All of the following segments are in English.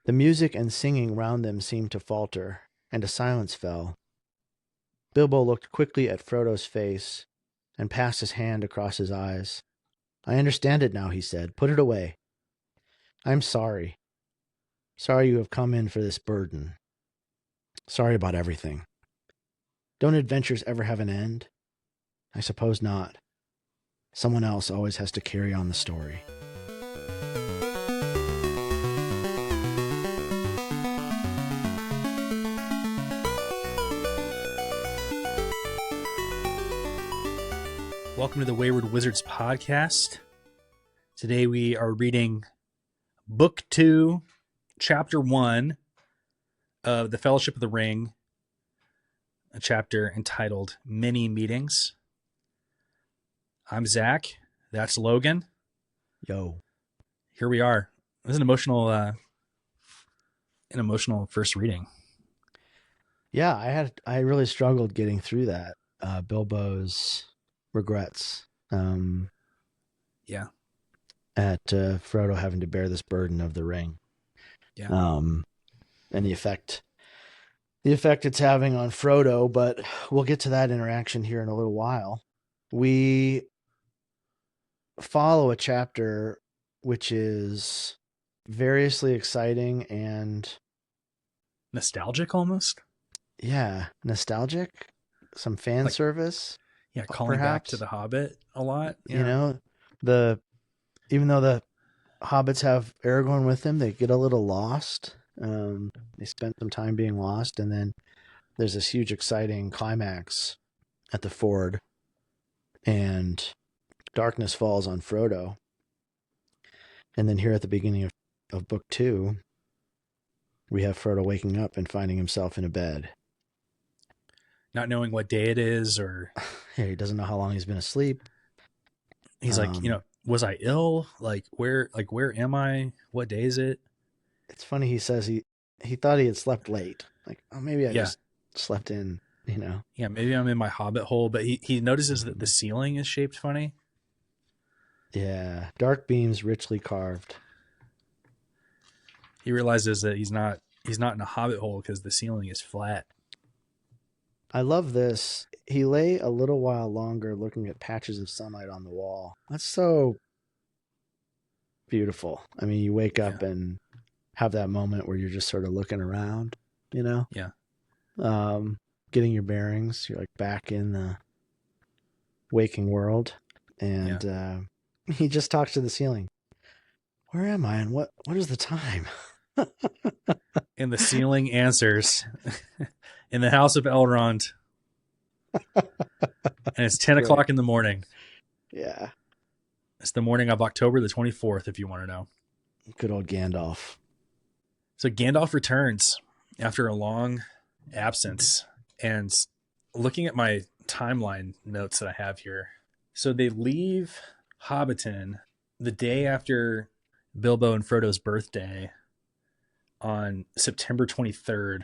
The music and singing round them seemed to falter, and a silence fell. Bilbo looked quickly at Frodo's face and passed his hand across his eyes. I understand it now, he said. Put it away. I'm sorry. Sorry you have come in for this burden. Sorry about everything. Don't adventures ever have an end? I suppose not. Someone else always has to carry on the story. Welcome to the Wayward Wizards podcast. Today we are reading Book 2, Chapter 1 of The Fellowship of the Ring, a chapter entitled Many Meetings. I'm Zach. That's Logan. Yo. Here we are. This is an emotional first reading. Yeah, I really struggled getting through that. Bilbo's regrets. Yeah. At Frodo having to bear this burden of the ring. Yeah. And the effect it's having on Frodo, but we'll get to that interaction here in a little while. We follow a chapter which is variously exciting and Nostalgic almost? yeah, nostalgic, some fan service. Yeah, calling back perhaps to The Hobbit a lot. Yeah. You know, even though the hobbits have Aragorn with them, they get a little lost. They spent some time being lost, and then there's this huge, exciting climax at the ford, and darkness falls on Frodo. And then here at the beginning of book 2, we have Frodo waking up and finding himself in a bed. Not knowing what day it is, or yeah, he doesn't know how long he's been asleep. He's like, was I ill? Where am I? What day is it? It's funny. He says he thought he had slept late. Like, oh, maybe I just slept in, Yeah, maybe I'm in my hobbit hole, but he notices that the ceiling is shaped funny. Yeah. Dark beams richly carved. He realizes that he's not in a hobbit hole because the ceiling is flat. I love this. He lay a little while longer looking at patches of sunlight on the wall. That's so beautiful. I mean, you wake up and have that moment where you're just sort of looking around, Yeah. Getting your bearings. You're like back in the waking world. And he just talks to the ceiling. Where am I? And what is the time? And the ceiling answers. In the house of Elrond. And it's 10 o'clock in the morning. Yeah. It's the morning of October the 24th, if you want to know. Good old Gandalf. So Gandalf returns after a long absence. And looking at my timeline notes that I have here. So they leave Hobbiton the day after Bilbo and Frodo's birthday on September 23rd.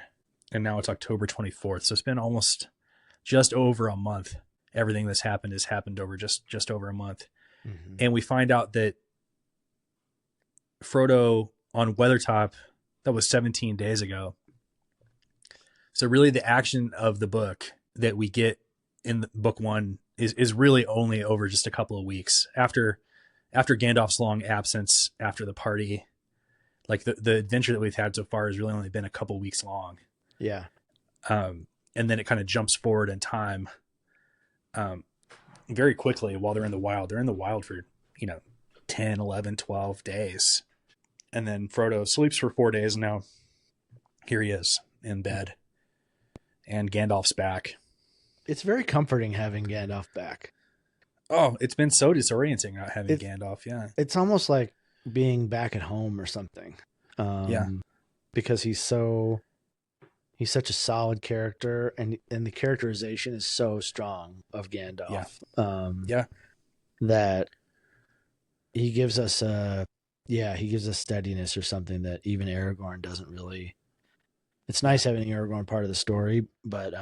And now it's October 24th. So it's been almost just over a month. Everything that's happened has happened over just over a month. Mm-hmm. And we find out that Frodo on Weathertop, that was 17 days ago. So really the action of the book that we get in book 1 is really only over just a couple of weeks. After Gandalf's long absence, after the party, like the adventure that we've had so far has really only been a couple weeks long. Yeah. And then it kind of jumps forward in time very quickly while they're in the wild. They're in the wild for, 10, 11, 12 days. And then Frodo sleeps for 4 days. And now here he is in bed. And Gandalf's back. It's very comforting having Gandalf back. Oh, it's been so disorienting not having Gandalf. Yeah. It's almost like being back at home or something. Because he's such a solid character, and the characterization is so strong of Gandalf. That he gives us steadiness or something that even Aragorn doesn't really. It's nice having Aragorn part of the story, but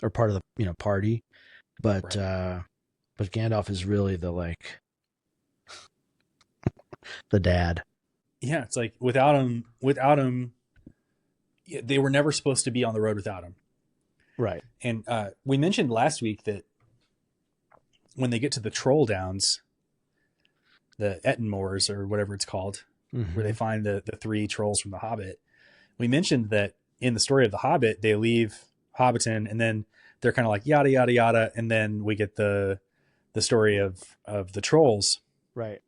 or part of the party, but but Gandalf is really the dad. yeah, it's like without him, they were never supposed to be on the road without him. Right. And we mentioned last week that when they get to the Troll Downs, the Etten Moors or whatever it's called, where they Mm-hmm. find the three trolls from The Hobbit, we mentioned that in the story of The Hobbit, they leave Hobbiton and then they're kind of like yada yada yada, and then we get the story of the trolls. Right.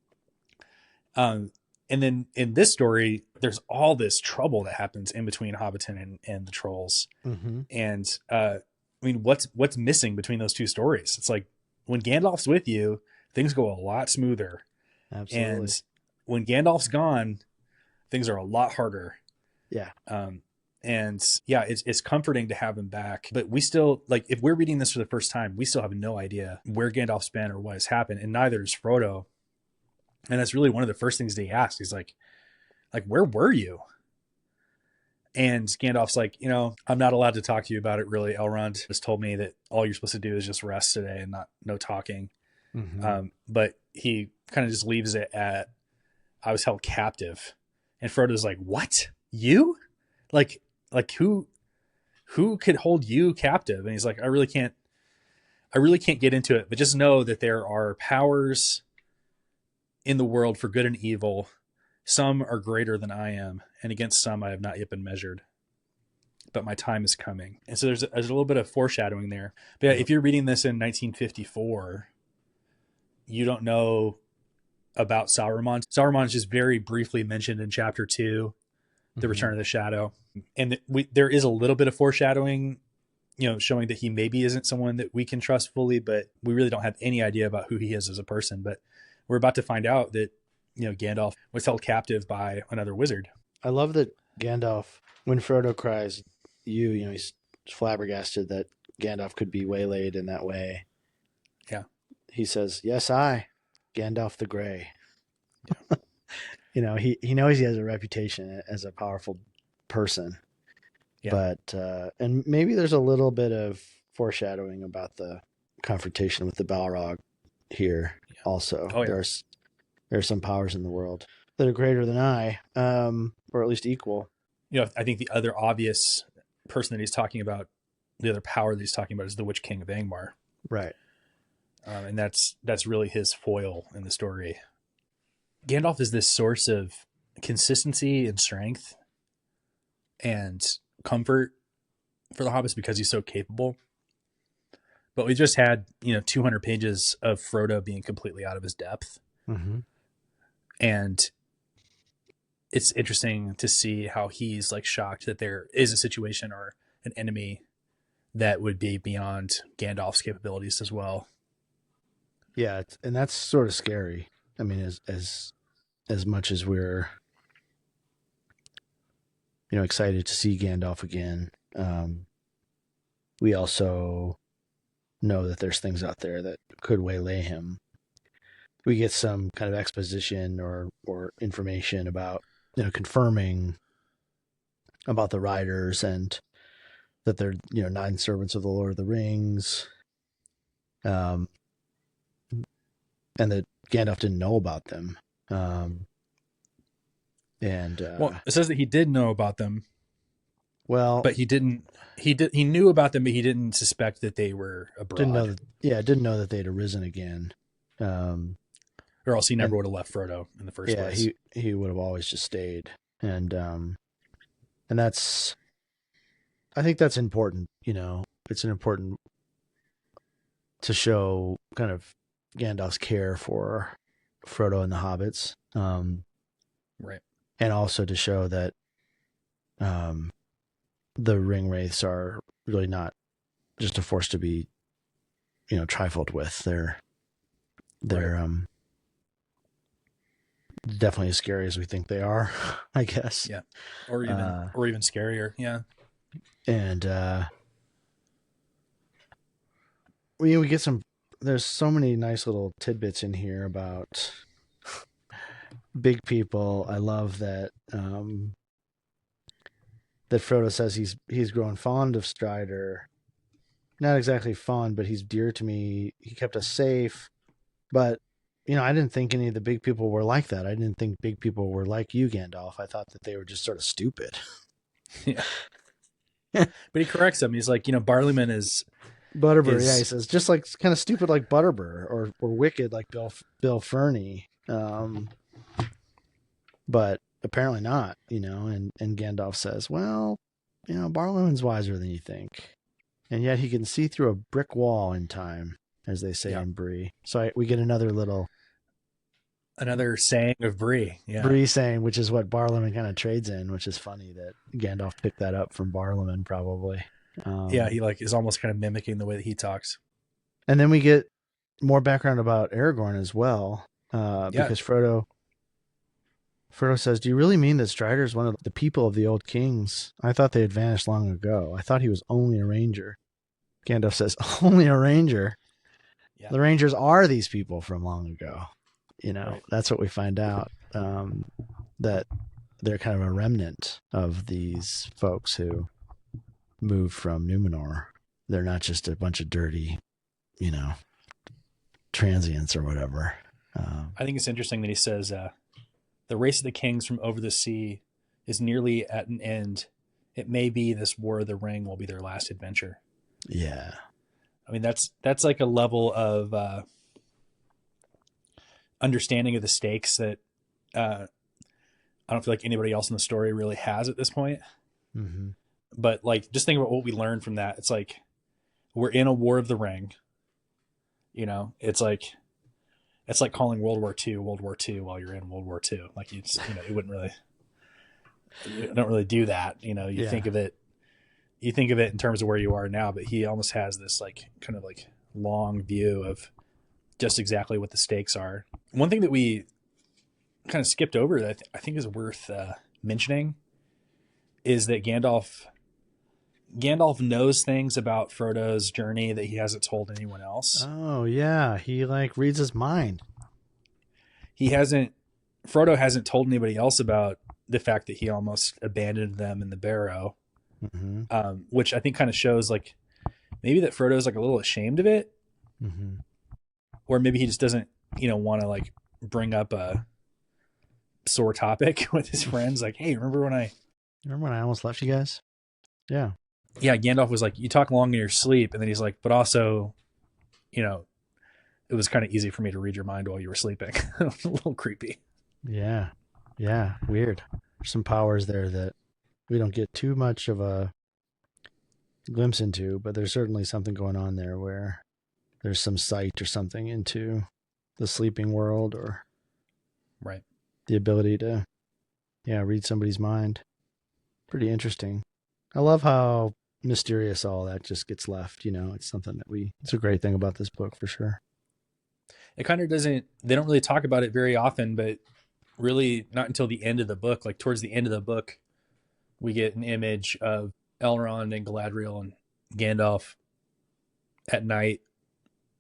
Um, and then in this story, there's all this trouble that happens in between Hobbiton and the trolls. Mm-hmm. And I mean, what's missing between those two stories? It's like when Gandalf's with you, things go a lot smoother, and Absolutely. when Gandalf's gone, things are a lot harder. Yeah. And yeah, it's comforting to have him back, but we still, like, if we're reading this for the first time, we still have no idea where Gandalf's been or what has happened, and neither is Frodo. And that's really one of the first things that he asks. He's like, where were you? And Gandalf's like, I'm not allowed to talk to you about it, really. Elrond just told me that all you're supposed to do is just rest today and no talking. Mm-hmm. But he kind of just leaves it at, I was held captive. And Frodo's like, what? You? Like who could hold you captive? And he's like, I really can't get into it, but just know that there are powers in the world for good and evil. Some are greater than I am, and against some I have not yet been measured. But my time is coming. And so there's a little bit of foreshadowing there. But yeah, Yep. if you're reading this in 1954, you don't know about Sauron. Sauron is just very briefly mentioned in chapter 2, The Mm-hmm. Return of the Shadow. And there is a little bit of foreshadowing, showing that he maybe isn't someone that we can trust fully, but we really don't have any idea about who he is as a person. But we're about to find out that, Gandalf was held captive by another wizard. I love that Gandalf, when Frodo cries, he's flabbergasted that Gandalf could be waylaid in that way. Yeah. He says, "Yes, I, Gandalf the Grey." He knows he has a reputation as a powerful person, Yeah. but and maybe there's a little bit of foreshadowing about the confrontation with the Balrog here. Yeah. Also, Oh, yeah. there are some powers in the world that are greater than I, or at least equal. I think the other obvious person that he's talking about, the other power that he's talking about, is the Witch King of Angmar. Right. And that's really his foil in the story. Gandalf is this source of consistency and strength and comfort for the hobbits because he's so capable. But we just had 200 pages of Frodo being completely out of his depth. Mm-hmm. And it's interesting to see how he's like shocked that there is a situation or an enemy that would be beyond Gandalf's capabilities as well. Yeah, and that's sort of scary. I mean, as much as we're excited to see Gandalf again, we also know that there's things out there that could waylay him. We get some kind of exposition or information about confirming about the riders and that they're 9 servants of the Lord of the Rings, and that Gandalf didn't know about them. Well, it says that he did know about them, well, but he knew about them, but he didn't suspect that they were abroad. didn't know that they'd arisen again. Or else he never would have left Frodo in the first place. Yeah, he would have always just stayed. And that's, I think that's important. It's an important to show kind of Gandalf's care for Frodo and the hobbits. Right. And also to show that the ring wraiths are really not just a force to be trifled with. They're Right. Definitely as scary as we think they are, I guess. Yeah. Or even scarier. Yeah. And we get there's so many nice little tidbits in here about big people. I love that that Frodo says he's grown fond of Strider. Not exactly fond, but he's dear to me. He kept us safe, but I didn't think any of the big people were like that. I didn't think big people were like you, Gandalf. I thought that they were just sort of stupid. Yeah. But he corrects him. He's like, Barleyman Butterbur, yeah, he is says, just like kind of stupid like Butterbur, or wicked like Bill Ferny. But apparently not, and Gandalf says, well, Barlowman's wiser than you think. And yet he can see through a brick wall in time, as they say yeah. in Bree. So we get another saying of Bree. Yeah. Bree saying, which is what Barlowman kind of trades in, which is funny that Gandalf picked that up from Barlowman probably. Yeah, he is almost kind of mimicking the way that he talks. And then we get more background about Aragorn as well, because Frodo says, do you really mean that Strider is one of the people of the old kings? I thought they had vanished long ago. I thought he was only a ranger. Gandalf says, only a ranger? Yeah. The rangers are these people from long ago. Right. That's what we find out, that they're kind of a remnant of these folks who moved from Numenor. They're not just a bunch of dirty, transients or whatever. I think it's interesting that he says, the race of the kings from over the sea is nearly at an end. It may be this War of the Ring will be their last adventure. Yeah. I mean, that's like a level of understanding of the stakes that I don't feel like anybody else in the story really has at this point. Mm-hmm. But like, just think about what we learned from that. It's like, we're in a War of the Ring. It's like calling World War II while you're in World War II. Like you don't really do that. You think of it in terms of where you are now, but he almost has this like kind of like long view of just exactly what the stakes are. One thing that we kind of skipped over that I think is worth mentioning is that Gandalf knows things about Frodo's journey that he hasn't told anyone else. Oh yeah, he like reads his mind. Frodo hasn't told anybody else about the fact that he almost abandoned them in the Barrow, mm-hmm. Which I think kind of shows like maybe that Frodo's like a little ashamed of it, mm-hmm. or maybe he just doesn't, want to like bring up a sore topic with his friends. Like, hey, remember when I almost left you guys? Yeah. Yeah, Gandalf was like, you talk long in your sleep. And then he's like, but also, it was kind of easy for me to read your mind while you were sleeping. A little creepy. Yeah. Yeah. Weird. There's some powers there that we don't get too much of a glimpse into, but there's certainly something going on there where there's some sight or something into the sleeping world, or right, the ability to, read somebody's mind. Pretty interesting. I love how mysterious all that just gets left. It's something that it's a great thing about this book for sure. It kind of they don't really talk about it very often, but really not until the end of the book, like towards the end of the book, we get an image of Elrond and Galadriel and Gandalf at night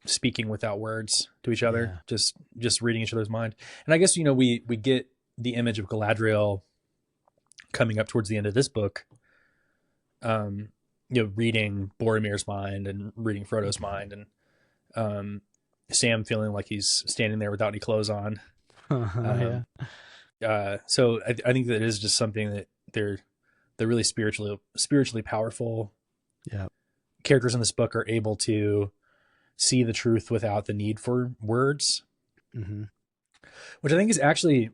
speaking without words to each other, just reading each other's mind. And I guess, we get the image of Galadriel coming up towards the end of this book, reading Boromir's mind and reading Frodo's mind, and Sam feeling like he's standing there without any clothes on. So I think that it is just something that they're really spiritually powerful. Yeah. Characters in this book are able to see the truth without the need for words, mm-hmm. which I think is actually,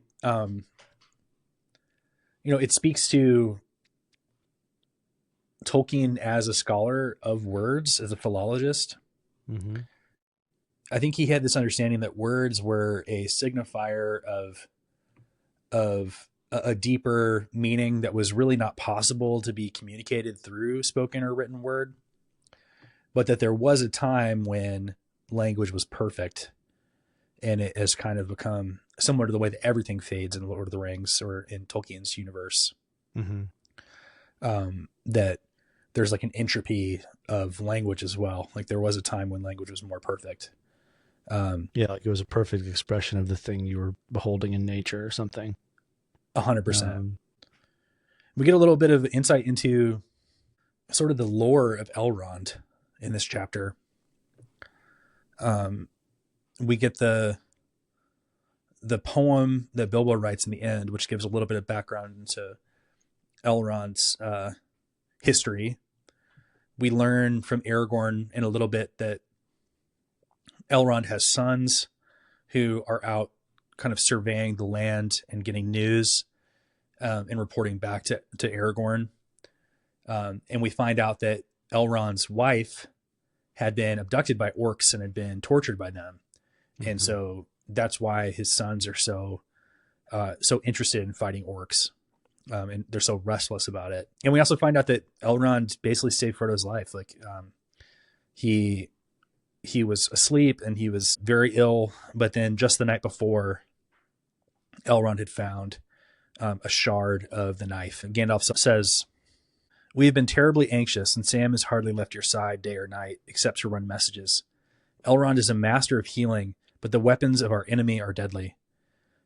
it speaks to Tolkien as a scholar of words, as a philologist. Mm-hmm. I think he had this understanding that words were a signifier of a deeper meaning that was really not possible to be communicated through spoken or written word, but that there was a time when language was perfect, and it has kind of become similar to the way that everything fades in Lord of the Rings or in Tolkien's universe. Mm-hmm. That there's like an entropy of language as well. Like there was a time when language was more perfect. Like it was a perfect expression of the thing you were beholding in nature or something. 100%. We get a little bit of insight into sort of the lore of Elrond in this chapter. We get the the poem that Bilbo writes in the end, which gives a little bit of background into Elrond's history, we learn from Aragorn in a little bit that Elrond has sons who are out kind of surveying the land and getting news and reporting back to Aragorn. And we find out that Elrond's wife had been abducted by orcs and had been tortured by them. Mm-hmm. And so that's why his sons are so interested in fighting orcs. And they're so restless about it. And we also find out that Elrond basically saved Frodo's life. Like, he was asleep and he was very ill, but then just the night before, Elrond had found a shard of the knife. And Gandalf says, "We have been terribly anxious, and Sam has hardly left your side day or night, except to run messages. Elrond is a master of healing, but the weapons of our enemy are deadly.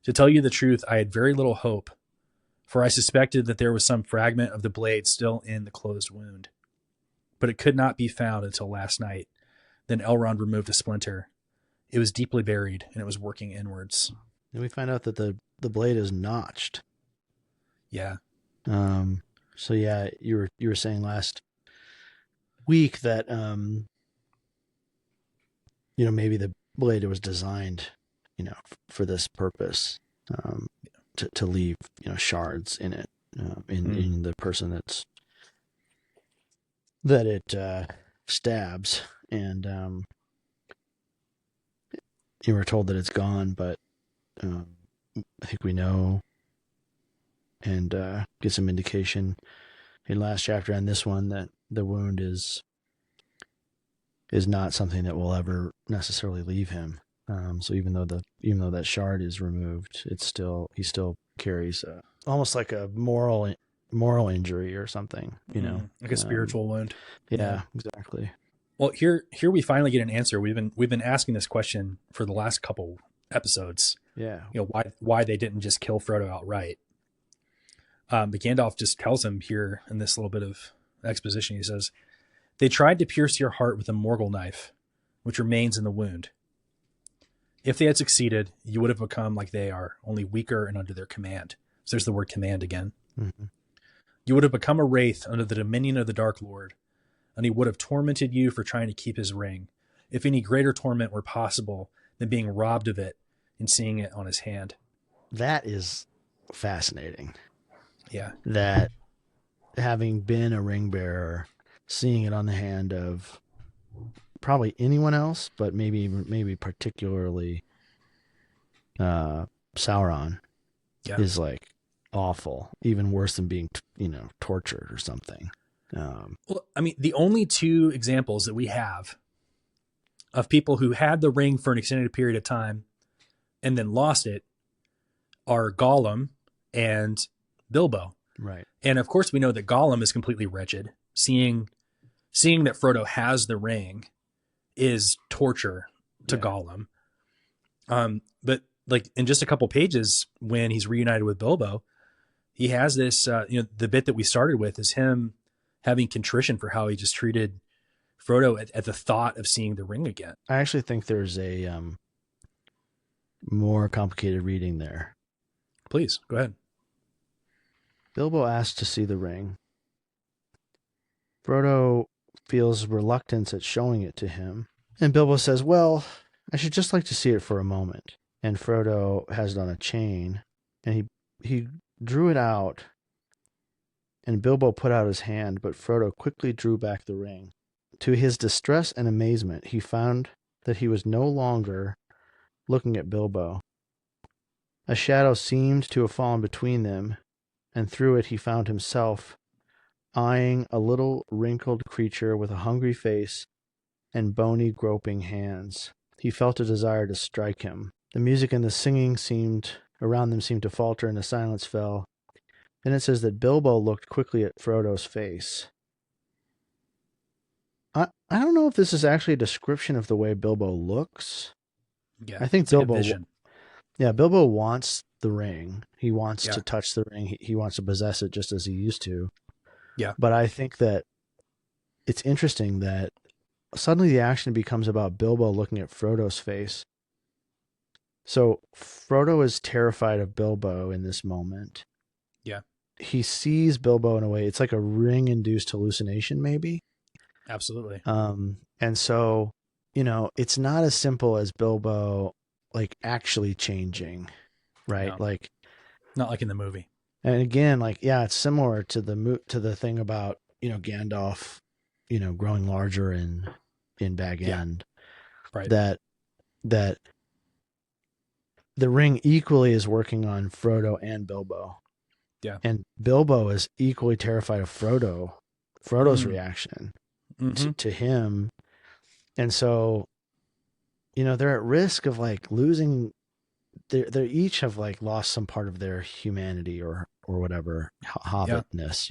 To tell you the truth, I had very little hope, for I suspected that there was some fragment of the blade still in the closed wound. But it could not be found until last night. Then Elrond removed a splinter. It was deeply buried, and it was working inwards." And we find out that the blade is notched. Yeah. So yeah, you were saying last week that maybe the blade was designed, for this purpose, to leave shards in it, in the person that it stabs, and you were told that it's gone, but I think we know and get some indication in last chapter and this one that the wound is not something that will ever necessarily leave him. So even though that shard is removed, he still carries almost like a moral injury or something, like a spiritual wound. Yeah, exactly. Well, here we finally get an answer. We've been asking this question for the last couple episodes. Yeah. Why they didn't just kill Frodo outright. But Gandalf just tells him here in this little bit of exposition. He says, "They tried to pierce your heart with a Morgul knife, which remains in the wound. If they had succeeded, you would have become like they are, only weaker and under their command." So there's the word command again. Mm-hmm. "You would have become a wraith under the dominion of the Dark Lord, and he would have tormented you for trying to keep his ring, if any greater torment were possible than being robbed of it and seeing it on his hand." That is fascinating. Yeah. That having been a ring bearer, seeing it on the hand of probably anyone else, but maybe particularly Sauron, is like awful, even worse than being tortured or something. Well, I mean, the only two examples that we have of people who had the ring for an extended period of time and then lost it are Gollum and Bilbo. Right. And of course we know that Gollum is completely wretched. Seeing that Frodo has the ring is torture to Gollum. But like in just a couple pages when he's reunited with Bilbo, he has this, the bit that we started with is him having contrition for how he just treated Frodo at the thought of seeing the ring again. I actually think there's a more complicated reading there. Please, go ahead. Bilbo asks to see the ring. Frodo feels reluctance at showing it to him. And Bilbo says, "Well, I should just like to see it for a moment." And Frodo has it on a chain. And he drew it out. And Bilbo put out his hand, but Frodo quickly drew back the ring. To his distress and amazement, he found that he was no longer looking at Bilbo. A shadow seemed to have fallen between them, and through it he found himself eyeing a little wrinkled creature with a hungry face and bony, groping hands. He felt a desire to strike him. The music and the singing around them seemed to falter, and the silence fell. Then it says that Bilbo looked quickly at Frodo's face. I don't know if this is actually a description of the way Bilbo looks. Yeah, I think Bilbo. Yeah, Bilbo wants the ring. He wants to touch the ring. He wants to possess it just as he used to. Yeah. But I think that it's interesting that suddenly the action becomes about Bilbo looking at Frodo's face. So Frodo is terrified of Bilbo in this moment. Yeah, He sees Bilbo in a way, it's like a ring induced hallucination, maybe. absolutely. And so, it's not as simple as Bilbo like actually changing, right? No, Like, not like in the movie. and again, like, yeah, it's similar to to the thing about, Gandalf, growing larger in Bag Yeah, End, right. that that the ring equally is working on Frodo and Bilbo. Yeah. And Bilbo is equally terrified of Frodo's Mm. reaction Mm-hmm. to him. And so, they're at risk of like losing, they each have like lost some part of their humanity or whatever, Yeah. hobbitness,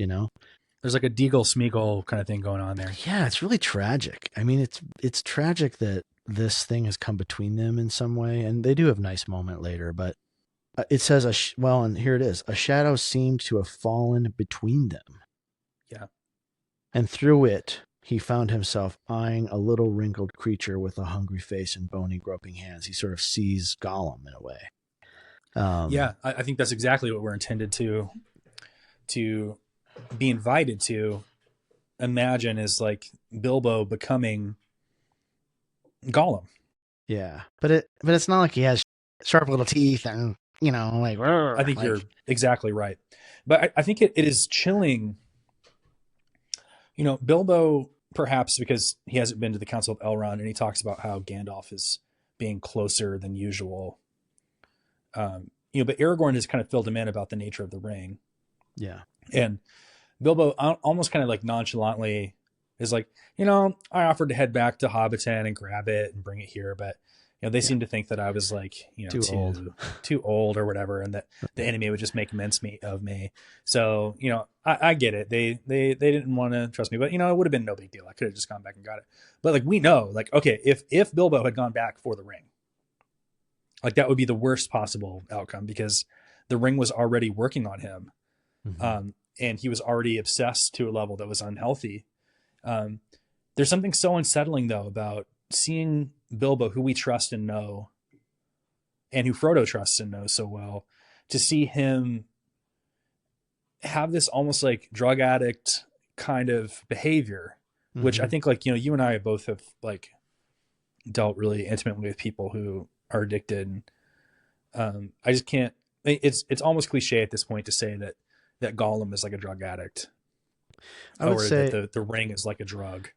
There's like a Deagle Smeagol kind of thing going on there. Yeah, it's really tragic. I mean, it's tragic that this thing has come between them in some way, and they do have a nice moment later, but it says well, and here it is: a shadow seemed to have fallen between them, Yeah. and through it he found himself eyeing a little wrinkled creature with a hungry face and bony, groping hands. He sort of sees Gollum in a way. Yeah. I think that's exactly what we're intended to be invited to imagine is like Bilbo becoming Gollum. Yeah, but it's not like he has sharp little teeth and like I think like you're exactly right. But I think it is chilling. Bilbo, perhaps because he hasn't been to the Council of Elrond and he talks about how Gandalf is being closer than usual. But Aragorn has kind of filled him in about the nature of the ring. yeah. And Bilbo almost kind of like nonchalantly is like, I offered to head back to Hobbiton and grab it and bring it here, but they Yeah. seem to think that I was like, Too old. too old or whatever, and that the enemy would just make mincemeat of me. So, I get it. They didn't want to trust me, but it would have been no big deal. I could have just gone back and got it. But like we know, like okay, if Bilbo had gone back for the ring, like that would be the worst possible outcome because the ring was already working on him. Mm-hmm. And he was already obsessed to a level that was unhealthy. Um, there's something so unsettling though about seeing Bilbo, who we trust and know, and who Frodo trusts and knows so well, to see him have this almost like drug addict kind of behavior, which I Mm-hmm. think like you and I both have like dealt really intimately with people who are addicted. I just can't. It's almost cliche at this point to say that Gollum is like a drug addict I would or that say, the ring is like a drug.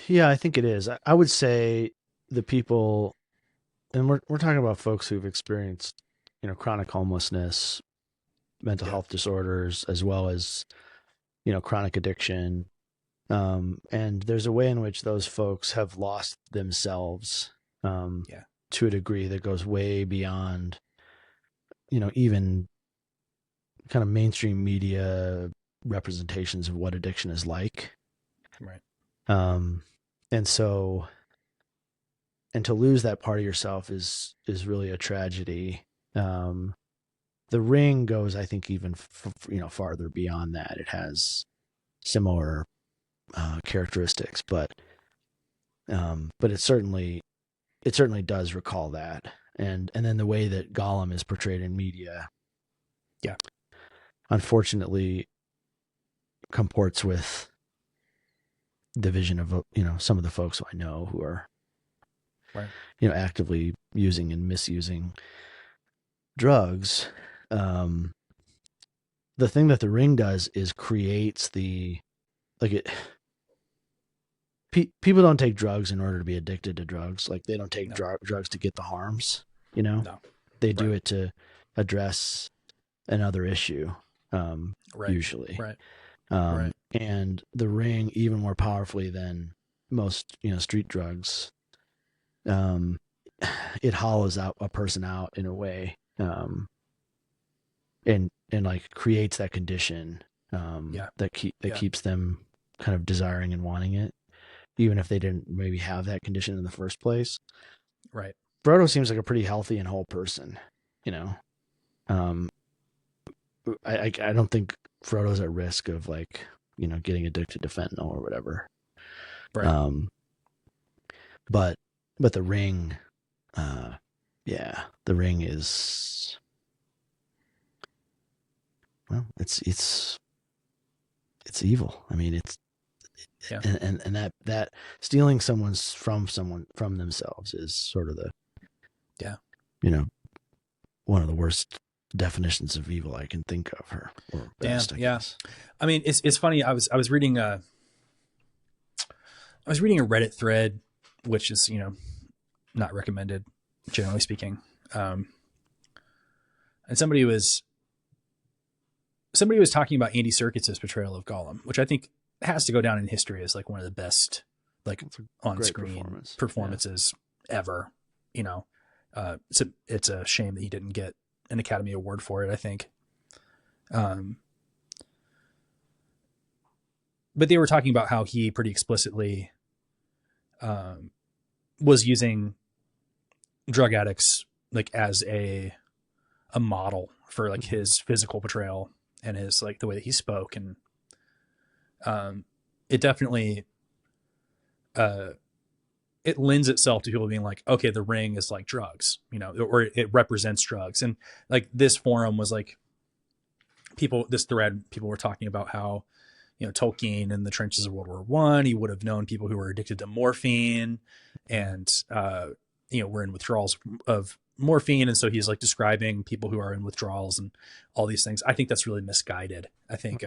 yeah, I think it is. I would say the people, and we're talking about folks who've experienced, chronic homelessness, mental Yeah. health disorders, as well as, chronic addiction. And there's a way in which those folks have lost themselves, Yeah. to a degree that goes way beyond, even kind of mainstream media representations of what addiction is like. Right. Um, and so, and to lose that part of yourself is really a tragedy. Um, the ring goes, I think, even farther beyond that. It has similar characteristics, but it certainly does recall that, and then the way that Gollum is portrayed in media, Yeah. unfortunately, comports with the vision of some of the folks I know who are Right. actively using and misusing drugs. Um, the thing that the ring does is creates the like it. People don't take drugs in order to be addicted to drugs. Like they don't take No. drugs to get the harms. No. They do Right. it to address another issue, Right. usually. Right. Right. And the ring, even more powerfully than most street drugs, um, it hollows out a person out in a way, and like creates that condition, Yeah. that Yeah. keeps them kind of desiring and wanting it, even if they didn't maybe have that condition in the first place. Right. Frodo seems like a pretty healthy and whole person, you know. Um, I don't think Frodo's at risk of like getting addicted to fentanyl or whatever. Right. Um, but the ring, uh, Yeah, the ring is, well, it's evil. I mean, it's Yeah. and that stealing someone from themselves is sort of the, Yeah. you know, one of the worst definitions of evil I can think of, or Damn. best, I Yeah. guess. I mean, it's funny. I was reading a Reddit thread, which is, not recommended, generally speaking. Um, and somebody was talking about Andy Serkis's portrayal of Gollum, which I think has to go down in history as like one of the best, like, It's a great on-screen performance. performances ever. It's a shame that he didn't get an Academy Award for it, I think. But they were talking about how he pretty explicitly was using drug addicts like as a model for like his physical portrayal and his like the way that he spoke, and it definitely it lends itself to people being like, okay, the ring is like drugs, or it represents drugs. And like this forum was like this thread, people were talking about how, Tolkien in the trenches of World War One, he would have known people who were addicted to morphine and, were in withdrawals of morphine. And so he's like describing people who are in withdrawals and all these things. I think that's really misguided. I think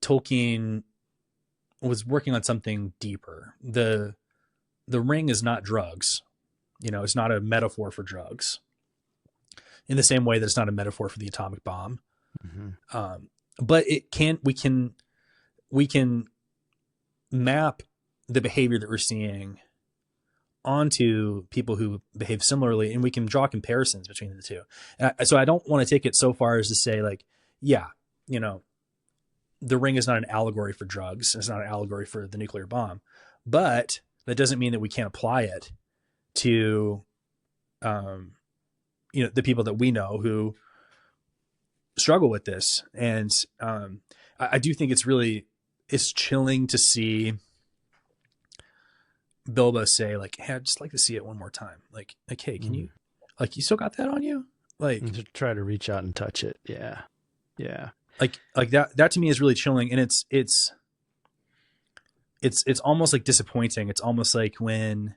Tolkien was working on something deeper. The ring is not drugs. It's not a metaphor for drugs in the same way that it's not a metaphor for the atomic bomb. Mm-hmm. But we can map the behavior that we're seeing onto people who behave similarly, and we can draw comparisons between the two. So I don't want to take it so far as to say like, yeah, the ring is not an allegory for drugs. It's not an allegory for the nuclear bomb, but that doesn't mean that we can't apply it to, the people that we know who struggle with this. And I do think it's chilling to see Bilbo say like, hey, I'd just like to see it one more time. Like, hey, can you, like, you still got that on you? Like, and to try to reach out and touch it. Yeah. Yeah. Like that to me is really chilling. And it's almost like disappointing. It's almost like when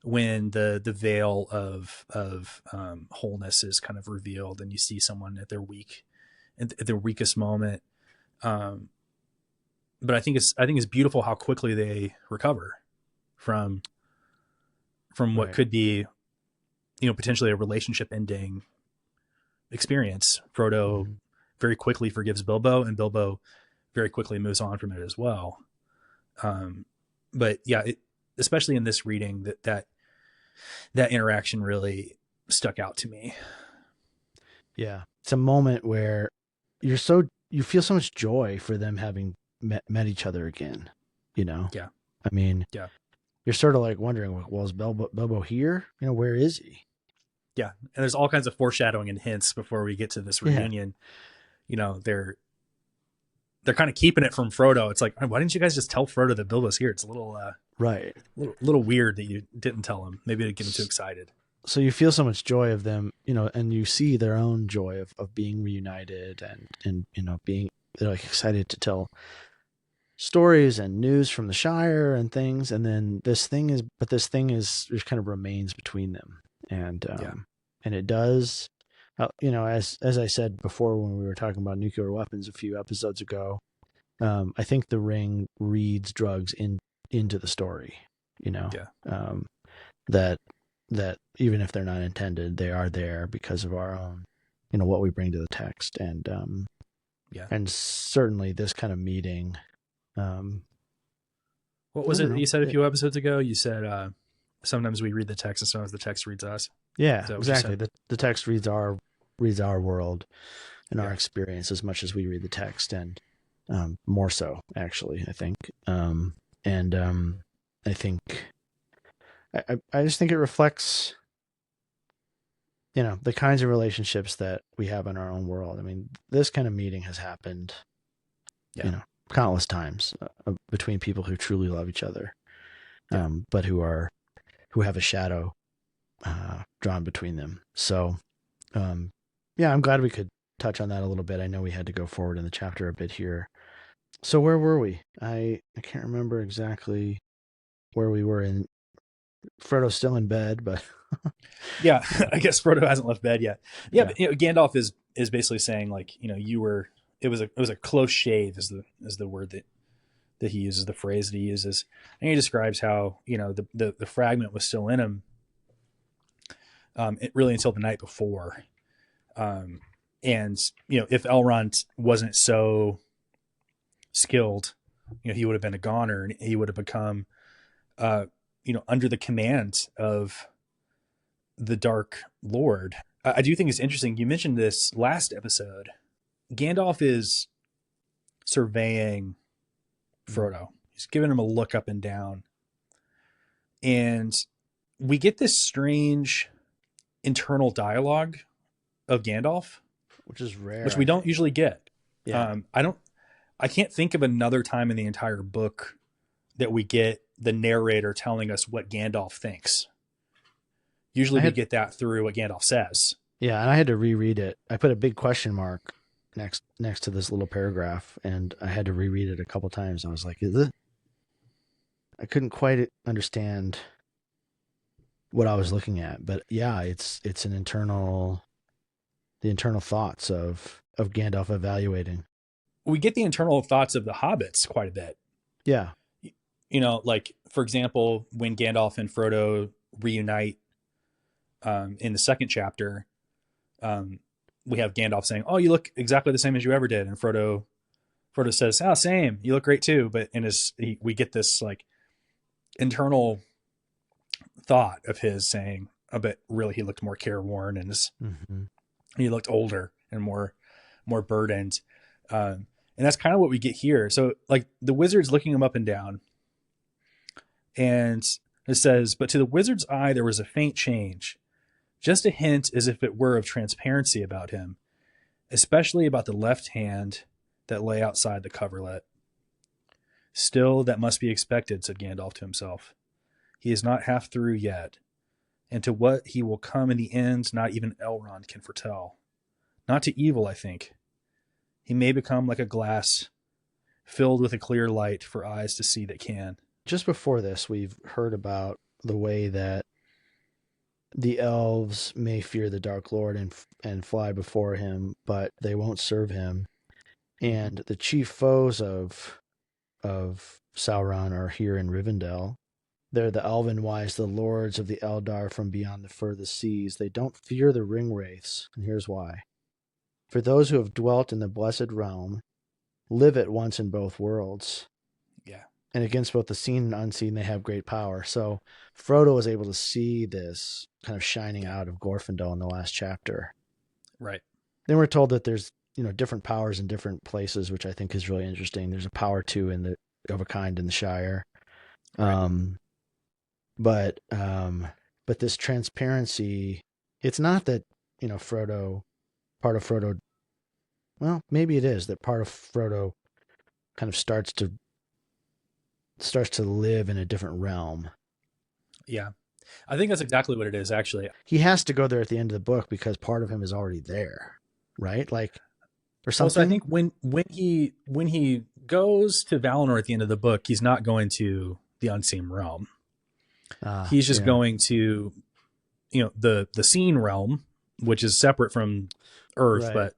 the veil of wholeness is kind of revealed and you see someone at their weakest moment. But I think it's beautiful how quickly they recover from what could be, potentially a relationship ending experience. Frodo very quickly forgives Bilbo, and Bilbo very quickly moves on from it as well. But yeah, especially in this reading, that interaction really stuck out to me. Yeah. It's a moment where you feel so much joy for them having met each other again, Yeah. I mean, yeah, you're sort of like wondering, well, is Bilbo here? Where is he? Yeah. And there's all kinds of foreshadowing and hints before we get to this reunion. They're kind of keeping it from Frodo. It's like, why didn't you guys just tell Frodo that Bilbo's here? It's a little, right. Little weird that you didn't tell him, maybe to get him too excited. So you feel so much joy of them, and you see their own joy of being reunited and they're like excited to tell stories and news from the Shire and things. And then this thing just kind of remains between them. And, and it does, as I said before, when we were talking about nuclear weapons a few episodes ago, I think the ring reads drugs into the story, that even if they're not intended, they are there because of our own, what we bring to the text. And, and certainly this kind of meeting, what was it you said a few episodes ago? You said, sometimes we read the text and sometimes the text reads us. Yeah, exactly. The text reads our world and our experience as much as we read the text, and more so, actually, I think. I think I just think it reflects, the kinds of relationships that we have in our own world. I mean, this kind of meeting has happened, countless times between people who truly love each other, but who are who have a shadow drawn between them. So, yeah, I'm glad we could touch on that a little bit. I know we had to go forward in the chapter a bit here. So where were we? I can't remember exactly where we were. In Frodo's still in bed, but Yeah, I guess Frodo hasn't left bed yet. Yeah, yeah, but, Gandalf is basically saying, like, you were, it was a close shave is the word that he uses, the phrase that he uses, and he describes how the fragment was still in him, really until the night before, and if Elrond wasn't so skilled, he would have been a goner, and he would have become under the command of the Dark Lord. I do think it's interesting. You mentioned this last episode. Gandalf is surveying Frodo. He's giving him a look up and down. And we get this strange internal dialogue of Gandalf, which is rare, which we don't usually get. Yeah. I can't think of another time in the entire book that we get the narrator telling us what Gandalf thinks. Usually we get that through what Gandalf says. Yeah, and I had to reread it. I put a big question mark next to this little paragraph, and I had to reread it a couple times. I was like, is it? I couldn't quite understand what I was looking at, but yeah, it's the internal thoughts of Gandalf evaluating. We get the internal thoughts of the hobbits quite a bit. Yeah. Like, for example, when Gandalf and Frodo reunite in the second chapter, we have Gandalf saying, "Oh, you look exactly the same as you ever did," and Frodo says, "Oh, same. You look great too." But we get this like internal thought of his saying, but really he looked more careworn and he looked older and more burdened. And that's kind of what we get here. So like the wizard's looking him up and down, and it says, "But to the wizard's eye there was a faint change, just a hint as if it were of transparency about him, especially about the left hand that lay outside the coverlet. Still, that must be expected," said Gandalf to himself. "He is not half through yet, and to what he will come in the end, not even Elrond can foretell. Not to evil, I think. He may become like a glass, filled with a clear light for eyes to see that can." Just before this, we've heard about the way that the elves may fear the Dark Lord and fly before him, but they won't serve him. And the chief foes of Sauron are here in Rivendell. They're the elven wise, the lords of the Eldar from beyond the furthest seas. They don't fear the ring wraiths, and here's why. For those who have dwelt in the blessed realm live at once in both worlds. Yeah. And against both the seen and unseen, they have great power. So Frodo was able to see this kind of shining out of Glorfindel in the last chapter. Right. Then we're told that there's different powers in different places, which I think is really interesting. There's a power too of a kind in the Shire. Right. But this transparency, it's not that part of Frodo. Well, maybe it is that part of Frodo kind of starts to live in a different realm. Yeah. I think that's exactly what it is, actually. He has to go there at the end of the book because part of him is already there, right? Like, or something. So I think when he goes to Valinor at the end of the book, he's not going to the unseen realm. He's just going to, the seen realm, which is separate from Earth, right.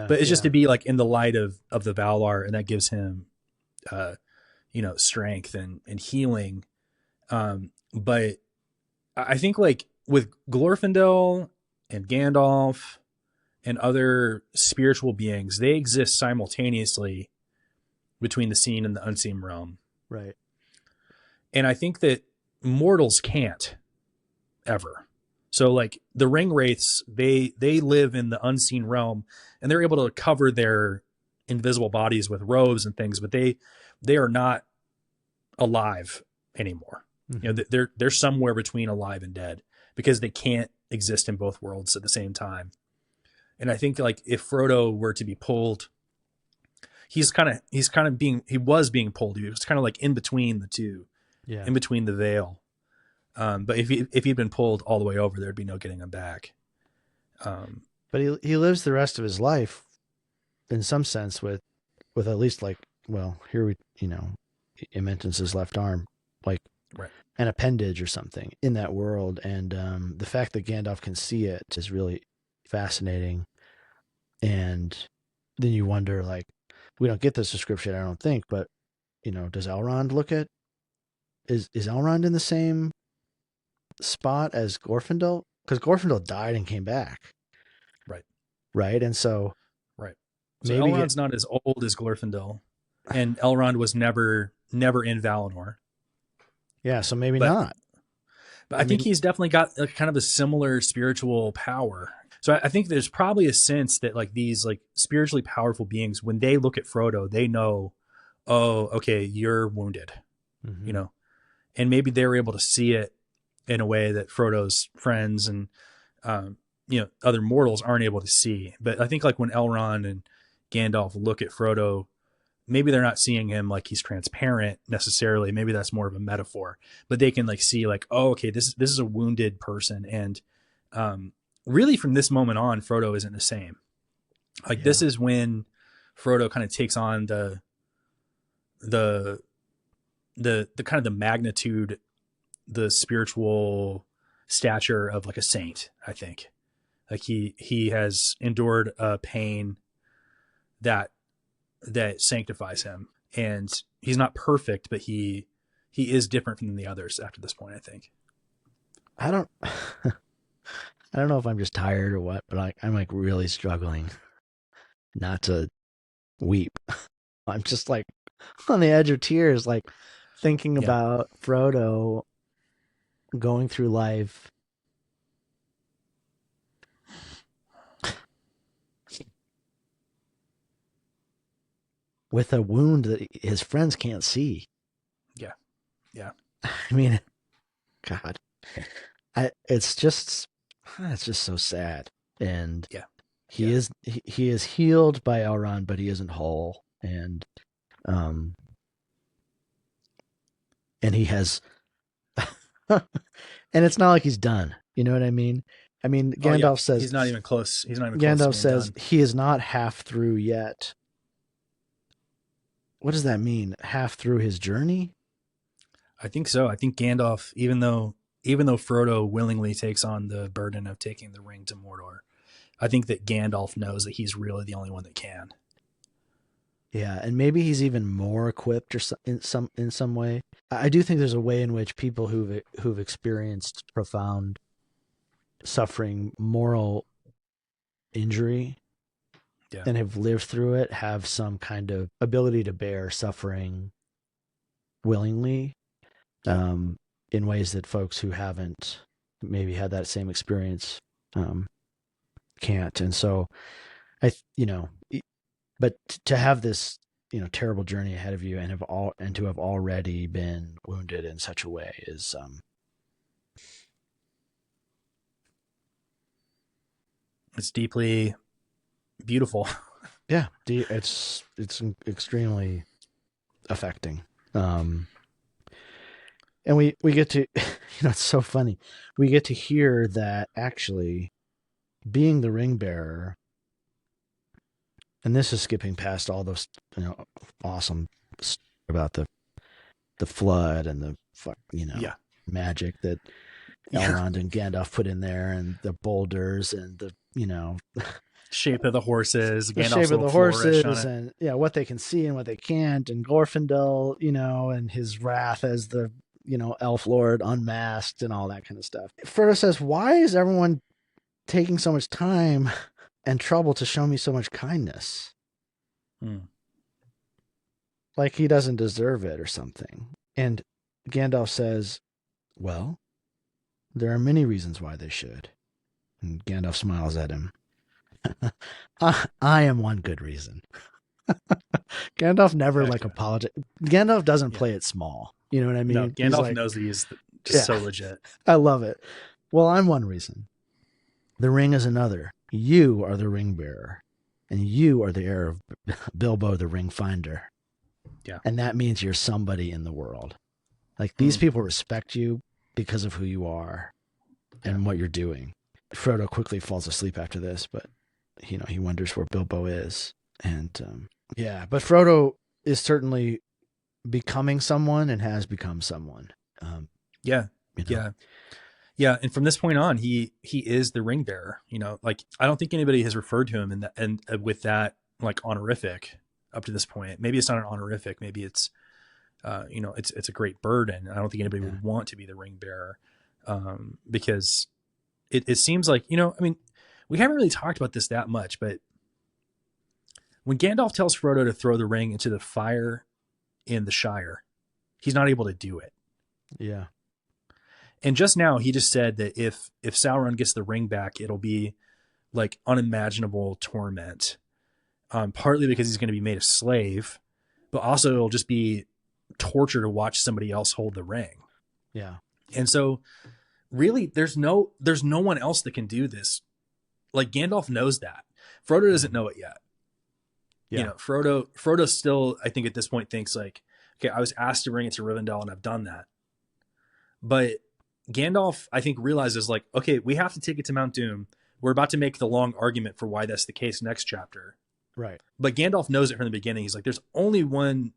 but it's just to be like in the light of the Valar, and that gives him, strength and healing. But I think like with Glorfindel and Gandalf and other spiritual beings, they exist simultaneously between the seen and the unseen realm. Right. And I think that mortals can't ever. So like the ring wraiths, they live in the unseen realm, and they're able to cover their invisible bodies with robes and things, but they are not alive anymore. Mm-hmm. They're somewhere between alive and dead because they can't exist in both worlds at the same time. And I think like if Frodo were to be pulled, he was being pulled. He was kind of like in between the two, in between the veil. But if he'd been pulled all the way over, there'd be no getting him back. But he lives the rest of his life, in some sense, with at least like, well, here we, it mentions his left arm, like Right. an appendage or something in that world. And the fact that Gandalf can see it is really fascinating. And then you wonder, like, we don't get this description, I don't think, but does Elrond look at, is Elrond in the same spot as Glorfindel? Because Glorfindel died and came back. Right. Right. And so, right. So maybe Elrond's not as old as Glorfindel, and Elrond was never in Valinor. Yeah. So maybe not. But I think he's definitely got a kind of a similar spiritual power. So I think there's probably a sense that like these like spiritually powerful beings, when they look at Frodo, they know, oh, okay, you're wounded, Mm-hmm. And maybe they were able to see it in a way that Frodo's friends and, other mortals aren't able to see. But I think like when Elrond and Gandalf look at Frodo, maybe they're not seeing him like he's transparent necessarily. Maybe that's more of a metaphor, but they can like see like, oh, okay, this is a wounded person. And, really from this moment on, Frodo isn't the same. Like this is when Frodo kind of takes on the kind of the magnitude, the spiritual stature of like a saint. I think like he has endured a pain that sanctifies him, and he's not perfect, but he is different from the others after this point, I think. I don't know if I'm just tired or what, but I'm like really struggling not to weep. I'm just like on the edge of tears, like thinking about Frodo going through life with a wound that his friends can't see. Yeah. Yeah. I mean, God, it's just so sad. And he is healed by Elrond, but he isn't whole. And he has, and it's not like he's done. You know what I mean? I mean, Gandalf says he's not even close. He's not even Gandalf close to being says done. he is not half through yet. What does that mean? Half through his journey? I think so. I think Gandalf, even though Frodo willingly takes on the burden of taking the ring to Mordor, I think that Gandalf knows that he's really the only one that can. Yeah, and maybe he's even more equipped or in some way. I do think there's a way in which people who've experienced profound suffering, moral injury, and have lived through it have some kind of ability to bear suffering willingly, in ways that folks who haven't maybe had that same experience can't. And so but to have this terrible journey ahead of you and to have already been wounded in such a way is it's deeply beautiful. Yeah, it's extremely affecting. And we get to it's so funny. We get to hear that actually being the ring bearer, and this is skipping past all those awesome stuff about the flood and the magic that Elrond and Gandalf put in there, and the boulders and the shape of the horses, the shape of the horses, and what they can see and what they can't, and Glorfindel, and his wrath as the elf lord unmasked and all that kind of stuff. Frodo says, "Why is everyone taking so much time and trouble to show me so much kindness?" Like he doesn't deserve it or something. And Gandalf says, "Well, there are many reasons why they should." And Gandalf smiles at him. I am one good reason. Gandalf never apologizes. Gandalf doesn't play it small. You know what I mean? No, Gandalf knows that he's just so legit. I love it. Well, I'm one reason. The ring is another. You are the ring bearer, and you are the heir of Bilbo the ring finder. Yeah. And that means you're somebody in the world. Like these people respect you because of who you are and what you're doing. Frodo quickly falls asleep after this, but he wonders where Bilbo is. And but Frodo is certainly becoming someone and has become someone. Yeah. And from this point on, he is the ring bearer. Like, I don't think anybody has referred to him and with that like honorific up to this point. Maybe it's not an honorific. Maybe it's it's a great burden. I don't think anybody would want to be the ring bearer, because it seems like, we haven't really talked about this that much, but when Gandalf tells Frodo to throw the ring into the fire in the Shire, he's not able to do it. Yeah. And just now he just said that if Sauron gets the ring back, it'll be like unimaginable torment. Partly because he's going to be made a slave, but also it'll just be torture to watch somebody else hold the ring. Yeah. And so really there's no one else that can do this. Like, Gandalf knows that. Frodo doesn't know it yet. Yeah. Frodo still, I think at this point, thinks like, okay, I was asked to bring it to Rivendell and I've done that. But Gandalf, I think, realizes like, okay, we have to take it to Mount Doom. We're about to make the long argument for why that's the case next chapter. Right. But Gandalf knows it from the beginning. He's like, there's only one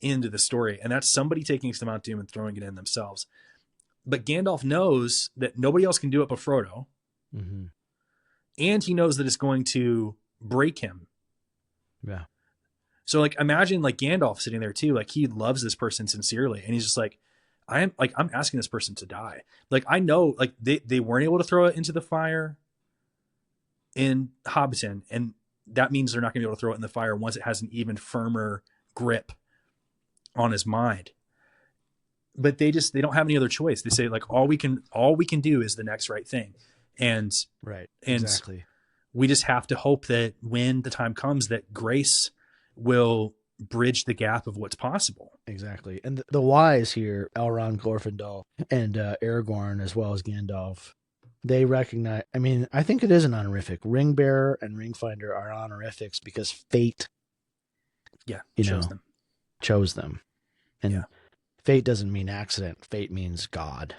end to the story, and that's somebody taking it to Mount Doom and throwing it in themselves. But Gandalf knows that nobody else can do it but Frodo. Mm-hmm. And he knows that it's going to break him. Yeah. So like, imagine like Gandalf sitting there too. Like, he loves this person sincerely. And he's just like, I'm asking this person to die. Like, I know like they weren't able to throw it into the fire in Hobbiton. And that means they're not gonna be able to throw it in the fire once it has an even firmer grip on his mind. But they don't have any other choice. They say like, all we can do is the next right thing. And exactly. We just have to hope that when the time comes that grace will bridge the gap of what's possible. Exactly. And the wise here, Elrond, Glorfindel, and Aragorn, as well as Gandalf, they recognize, I think it is an honorific. Ring bearer and ring finder are honorifics because fate chose them. And fate doesn't mean accident. Fate means God.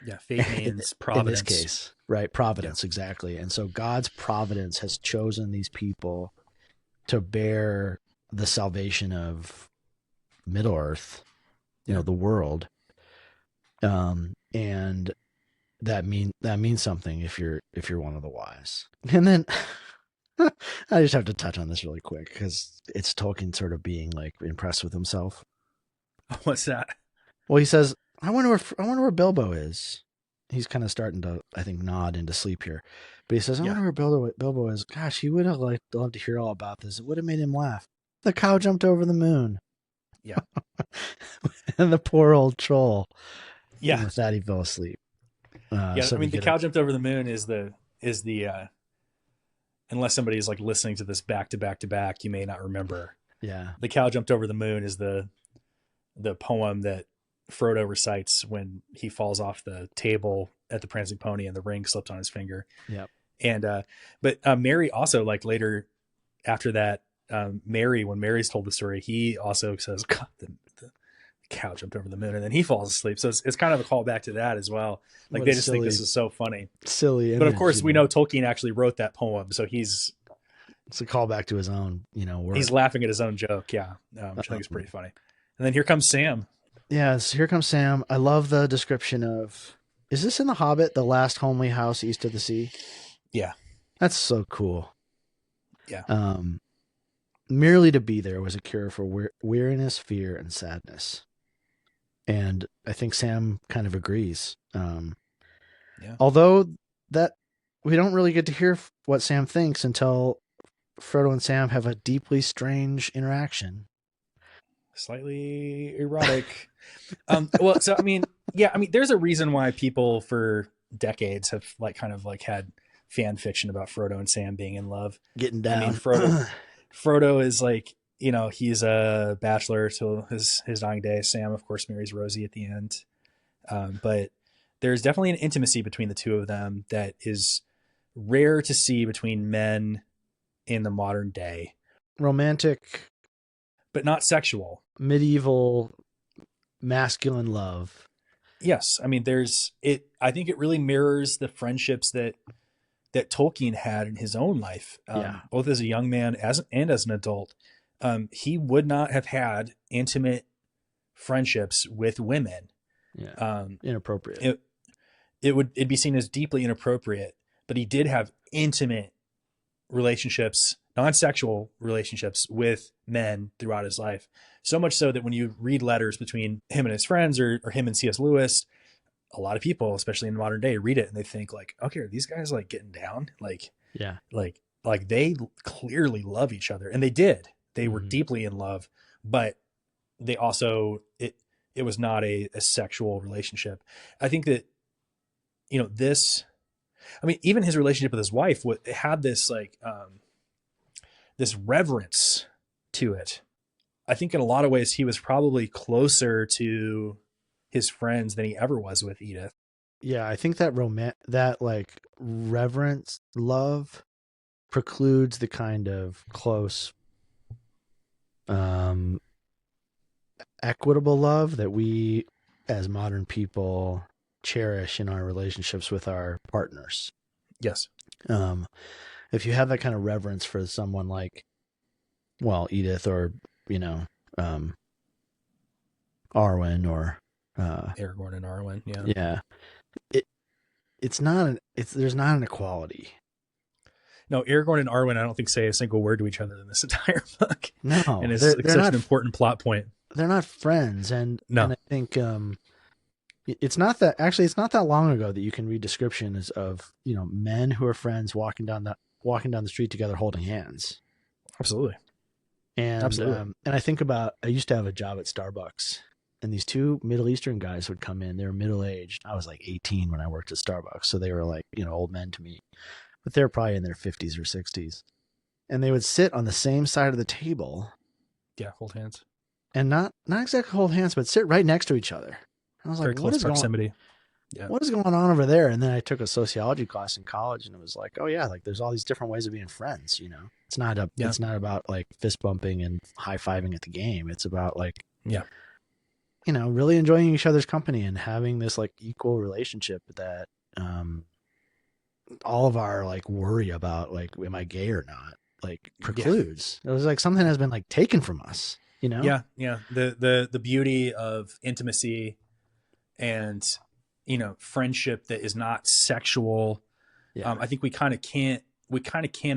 Yeah, fate means providence. In this case, right? Providence, exactly. And so God's providence has chosen these people to bear the salvation of Middle-earth, the world. And that means something if you're one of the wise. And then I just have to touch on this really quick because it's Tolkien sort of being like impressed with himself. What's that? Well, he says, I wonder where Bilbo is. He's kind of starting to, I think, nod into sleep here. But he says, I wonder where Bilbo is. Gosh, he would have loved to hear all about this. It would have made him laugh. The cow jumped over the moon. Yeah. And the poor old troll. Yeah. And with that, he fell asleep. So the cow jumped over the moon is the unless somebody is like listening to this back to back to back, you may not remember. Yeah. The cow jumped over the moon is the poem that Frodo recites when he falls off the table at the Prancing Pony and the ring slipped on his finger. Yep. And but Mary also, like, later after that, when Mary's told the story, he also says, God, the cow jumped over the moon, and then he falls asleep. So it's kind of a callback to that as well. Like, they just think this is so funny. Silly image, but of course we know Tolkien actually wrote that poem, so it's a callback to his own, work. He's laughing at his own joke. Yeah. Which I think is pretty funny. And then here comes Sam. Yes, here comes Sam. I love the description of, is this in The Hobbit, the last homely house east of the sea? Yeah. That's so cool. Yeah. Merely to be there was a cure for weariness, fear, and sadness. And I think Sam kind of agrees. Although that we don't really get to hear what Sam thinks until Frodo and Sam have a deeply strange interaction. Slightly erotic. There's a reason why people for decades have had fan fiction about Frodo and Sam being in love. Getting down. Frodo is like, he's a bachelor till his dying day. Sam, of course, marries Rosie at the end. But there's definitely an intimacy between the two of them that is rare to see between men in the modern day. Romantic, but not sexual. Medieval masculine love Yes. I mean, I think it really mirrors the friendships that Tolkien had in his own life, Yeah. both as a young man and as an adult. He would not have had intimate friendships with women. Yeah. Um, Inappropriate. it'd be seen as deeply inappropriate, but he did have intimate relationships, non-sexual relationships with men throughout his life. So much so that when you read letters between him and his friends or him and C.S. Lewis, a lot of people, especially in the modern day, read it and they think like, okay, are these guys like getting down? Yeah. Like they clearly love each other. And they did. They were Mhm. deeply in love, but they also, it was not a sexual relationship. I think that, I mean, even his relationship with his wife had this this reverence to it. I think in a lot of ways he was probably closer to his friends than he ever was with Edith. Yeah, I think that that like reverence love precludes the kind of close um equitable love that we as modern people cherish in our relationships with our partners. Yes. Um if you have that kind of reverence for someone like, well, Edith, or you know, um Arwen, or Aragorn and Arwen. Yeah. yeah, it it's not it's there's not an equality. No, Aragorn and Arwen, I don't think say a single word to each other in this entire book. No, And it's they're like they're such not an important plot point. they're not friends. And No. I think it's not that, actually it's not that long ago that you can read descriptions of, men who are friends walking down the street together holding hands. Absolutely. And Absolutely. and I think about, I used to have a job at Starbucks, and these two Middle Eastern guys would come in. They were middle aged. I was like 18 when I worked at Starbucks, so they were like, old men to me, but they were probably in their 50s or 60s, and they would sit on the same side of the table Yeah. Hold hands. and not exactly hold hands, but sit right next to each other. I was like, Very close proximity. Yeah. what is going on over there? And then I took a sociology class in college, and it was like, oh yeah, like there's all these different ways of being friends. Yeah. It's not about like fist bumping and high fiving at the game. It's about like, Yeah. really enjoying each other's company and having this like equal relationship that all of our like worry about like, am I gay or not, like precludes. It was like something has been like taken from us. Yeah. Yeah. The beauty of intimacy and, friendship that is not sexual. Yeah. I think we kind of can't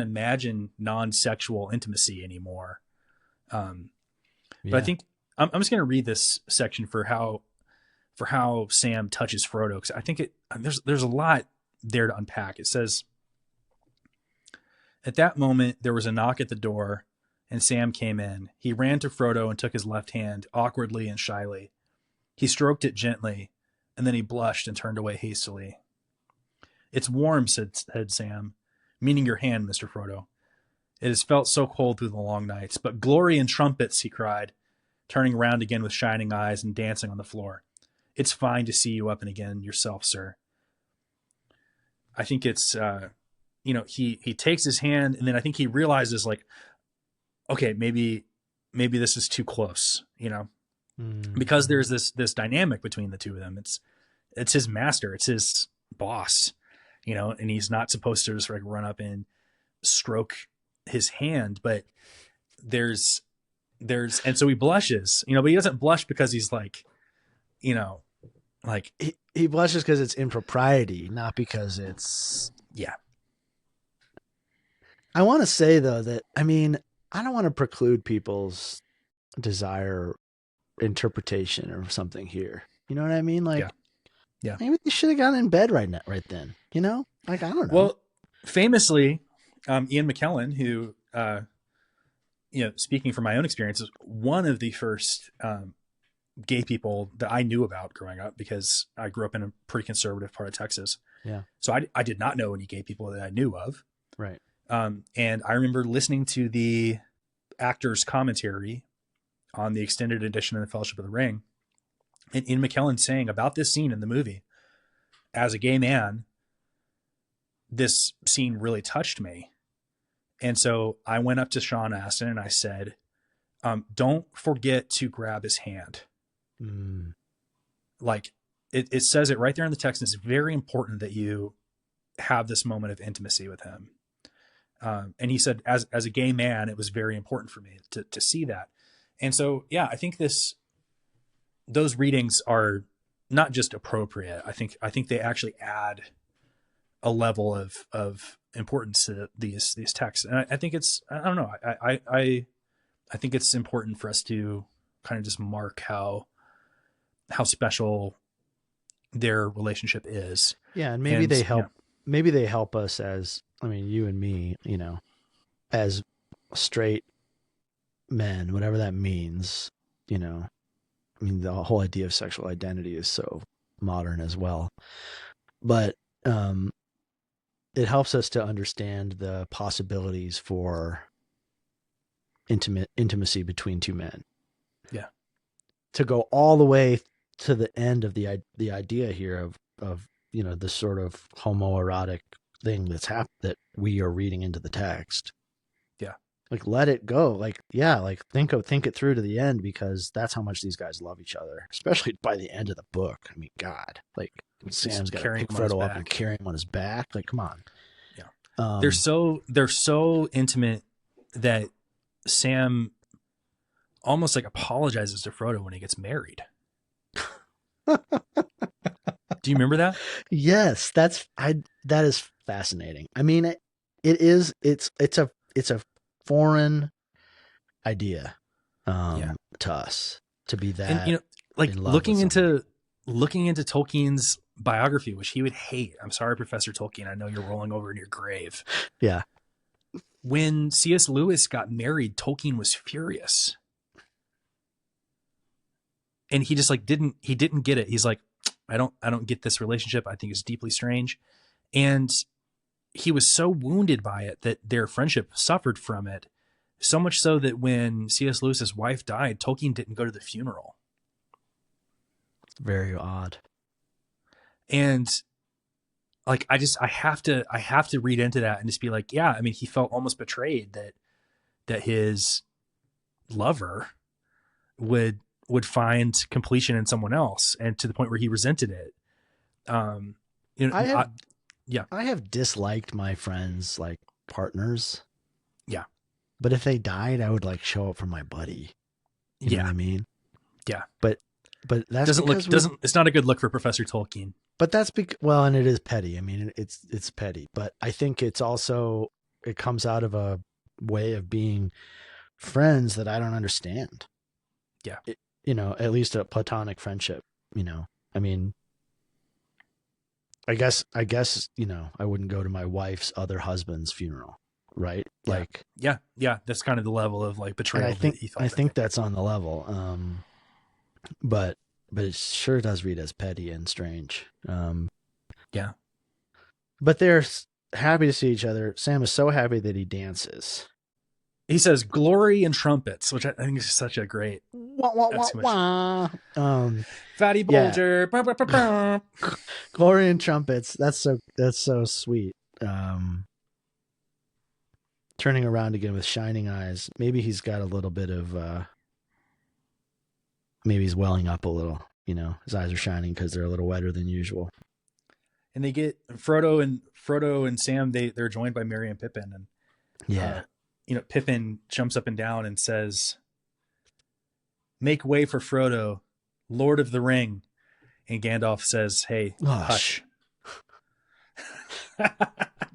imagine non-sexual intimacy anymore. But I think I'm just going to read this section for how Sam touches Frodo, because I think there's a lot there to unpack. It says, at that moment, there was a knock at the door, and Sam came in. He ran to Frodo and took his left hand awkwardly and shyly. He stroked it gently, and then he blushed and turned away hastily. "It's warm," said Sam, "meaning your hand, Mr. Frodo. It has felt so cold through the long nights. But glory and trumpets," he cried, turning round again with shining eyes and dancing on the floor. "It's fine to see you up and again yourself, sir." I think it's, he takes his hand, and then I think he realizes like, okay, maybe this is too close, because there's this dynamic between the two of them. It's his master, it's his boss, and he's not supposed to just like run up and stroke his hand, but there's and so he blushes, but he doesn't blush because he's like, like he blushes because it's impropriety, not because it's, yeah. I want to say though that, I mean, I don't want to preclude people's desire, interpretation or something here. You know what I mean? Like, yeah. Maybe they should have gotten in bed right then. Like, I don't know. Well, famously, Ian McKellen, who, speaking from my own experiences, one of the first gay people that I knew about growing up, because I grew up in a pretty conservative part of Texas. Yeah. So I did not know any gay people that I knew of. Right. And I remember listening to the actor's commentary on the extended edition of the Fellowship of the Ring, and Ian McKellen saying about this scene in the movie, as a gay man, this scene really touched me. And so I went up to Sean Astin and I said, don't forget to grab his hand. Mm. Like, it says it right there in the text. And it's very important that you have this moment of intimacy with him. And he said, as a gay man, it was very important for me to see that. And so, yeah, I think those readings are not just appropriate. I think they actually add a level of importance to these texts. And I think I don't know. I think it's important for us to kind of just mark how special their relationship is. Yeah. And maybe they help, maybe they help us as, I mean, you and me, as straight men, whatever that means, I mean, the whole idea of sexual identity is so modern as well, but, it helps us to understand the possibilities for intimacy between two men. Yeah. To go all the way to the end of the idea here of this sort of homoerotic thing that we are reading into the text. Yeah. Like, let it go. Like, yeah, like think it through to the end, because that's how much these guys love each other, especially by the end of the book. I mean, God, like Sam's got to pick Frodo up and carry him on his back. Like, come on. Yeah. They're so intimate that Sam almost like apologizes to Frodo when he gets married. Do you remember that? Yes, that is fascinating. I mean, it's a foreign idea to us to be that. And like looking into Tolkien's biography, which he would hate. I'm sorry, Professor Tolkien. I know you're rolling over in your grave. Yeah. When C.S. Lewis got married, Tolkien was furious. And he just didn't get it. He's like, I don't get this relationship. I think it's deeply strange. And he was so wounded by it that their friendship suffered from it. So much so that when C.S. Lewis's wife died, Tolkien didn't go to the funeral. Very odd. And like, I have to read into that and just be like, yeah, I mean, he felt almost betrayed that his lover would find completion in someone else, and to the point where he resented it. I have disliked my friends' like partners. Yeah. But if they died, I would like show up for my buddy. You know what I mean? Yeah. But that it's not a good look for Professor Tolkien. But that's well, and it is petty. I mean, it's petty, but I think it's also, it comes out of a way of being friends that I don't understand. Yeah. At least a platonic friendship, I mean, I guess, I wouldn't go to my wife's other husband's funeral. Right. Yeah. Like, yeah. That's kind of the level of like betrayal. I think that's on the level. But it sure does read as petty and strange. Yeah. But they're happy to see each other. Sam is so happy that he dances. He says glory and trumpets, which I think is such a great Fatty Bulger. Yeah. Glory and trumpets. That's so sweet. Turning around again with shining eyes. Maybe he's got a little bit of maybe he's welling up a little, his eyes are shining because they're a little wetter than usual. And they get Frodo and Sam, they're joined by Merry and Pippin. And yeah. Pippin jumps up and down and says, "Make way for Frodo, Lord of the Ring." And Gandalf says, "Hey, hush."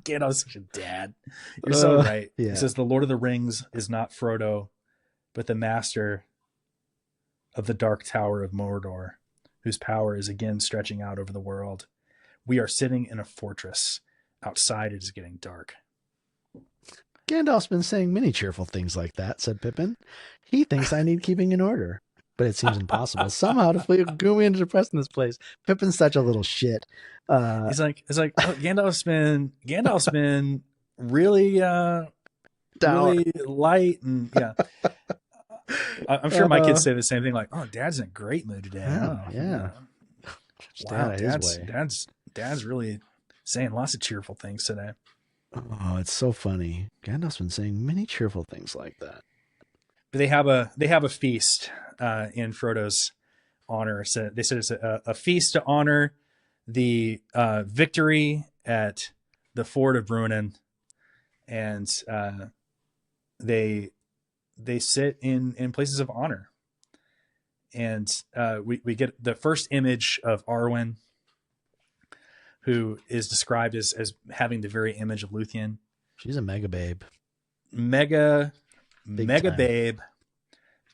Gandalf's such a dad. You're so right. Yeah. He says, "The Lord of the Rings is not Frodo, but the master of the Dark Tower of Mordor, whose power is again stretching out over the world. We are sitting in a fortress. Outside it is getting dark." Gandalf's been saying many cheerful things like that, said Pippin. He thinks I need keeping in order, but it seems impossible somehow to feel gloomy and depressed in this place. Pippin's such a little shit. He's like, oh, Gandalf's been really, really light, and yeah. I'm sure my kids say the same thing. Like, "Oh, Dad's in a great mood today." Yeah. Wow, Dad's really saying lots of cheerful things today. Oh, it's so funny. Gandalf's been saying many cheerful things like that. But they have a feast in Frodo's honor. So they said it's a feast to honor the victory at the ford of Bruinen, and they sit in places of honor. And we get the first image of Arwen, who is described as having the very image of Luthien. She's a mega babe. Mega Time. babe,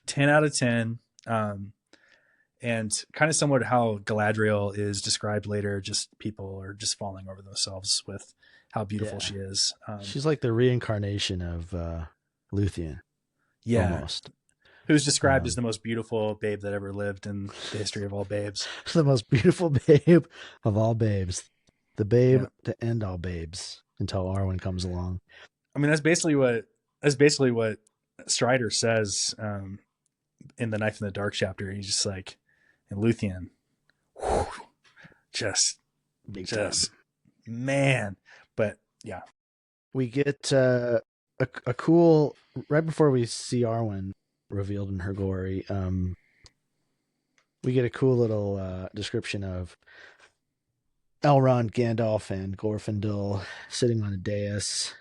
10 out of 10. And kind of similar to how Galadriel is described later, just people are just falling over themselves with how beautiful she is. She's like the reincarnation of Luthien. Yeah. Almost. Who's described as the most beautiful babe that ever lived in the history of all babes. The most beautiful babe of all babes. The babe to end all babes until Arwen comes along. I mean, that's basically what Strider says in the Knife in the Dark chapter. He's just like, and Luthien, whew, just man. But yeah, we get a cool, right before we see Arwen revealed in her glory, we get a cool little description of Elrond, Gandalf, and Glorfindel sitting on a dais.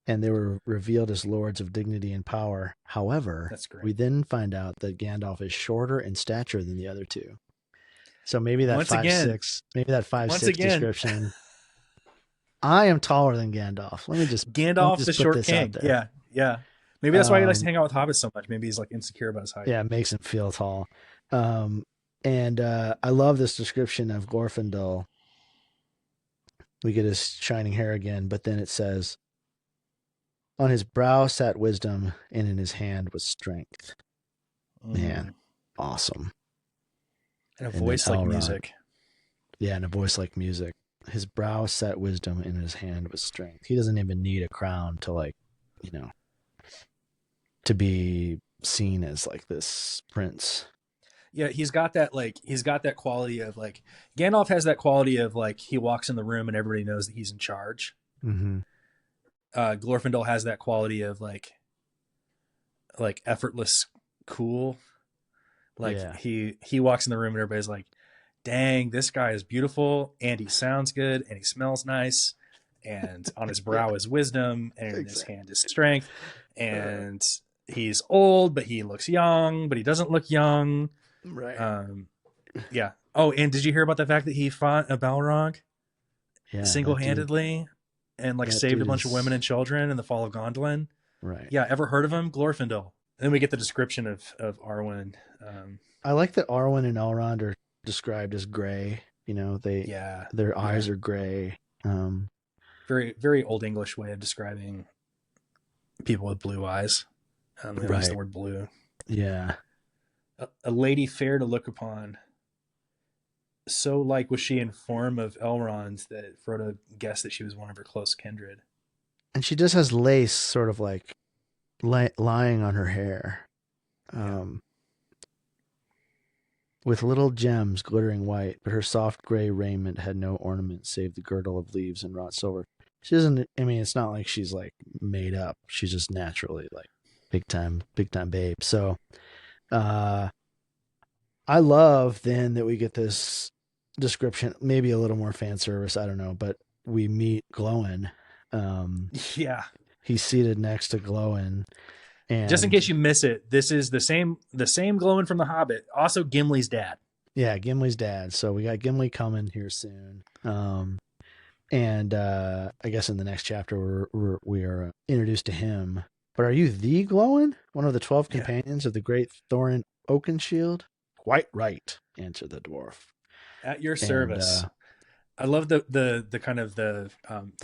And they were revealed as lords of dignity and power. However, we then find out that Gandalf is shorter in stature than the other two. So maybe that 5'6" description. I am taller than Gandalf. Let me just the short king. Yeah. Maybe that's why he likes to hang out with hobbits so much. Maybe he's like insecure about his height. Yeah, it makes him feel tall. And I love this description of Glorfindel. We get his shining hair again, but then it says, on his brow sat wisdom, and in his hand was strength. Man, awesome. And a voice like music. Yeah, and a voice like music. His brow sat wisdom, and in his hand was strength. He doesn't even need a crown to to be seen as like this prince. Yeah, he's got that quality of like, Gandalf has that quality of like, he walks in the room and everybody knows that he's in charge. Mm-hmm. Glorfindel has that quality of like effortless cool. Like he walks in the room and everybody's like, dang, this guy is beautiful and he sounds good and he smells nice, and on his brow is wisdom and in his hand is strength, and he's old but he looks young but he doesn't look young. Right. Yeah. Oh, and did you hear about the fact that he fought a Balrog single-handedly and like saved a bunch of women and children in the fall of Gondolin? Right. Yeah. Ever heard of him? Glorfindel. And then we get the description of Arwen. I like that Arwen and Elrond are described as gray. Their eyes are gray. Very, very old English way of describing people with blue eyes. They use the word blue. Yeah. A lady fair to look upon. So like was she in form of Elrond that Frodo guessed that she was one of her close kindred. And she just has lace sort of like lying on her hair. With little gems glittering white, but her soft gray raiment had no ornament save the girdle of leaves and wrought silver. She doesn't, I mean, it's not like she's like made up. She's just naturally like big time babe. So, I love then that we get this description, maybe a little more fan service. I don't know, but we meet Glowin. He's seated next to Glowin. And just in case you miss it, this is the same Glowin from The Hobbit. Also Gimli's dad. Yeah, Gimli's dad. So we got Gimli coming here soon. And I guess in the next chapter we are introduced to him. But are you the Glowin, one of the 12 companions of the great Thorin Oakenshield? Quite right, answered the dwarf. At your service. I love the kind of the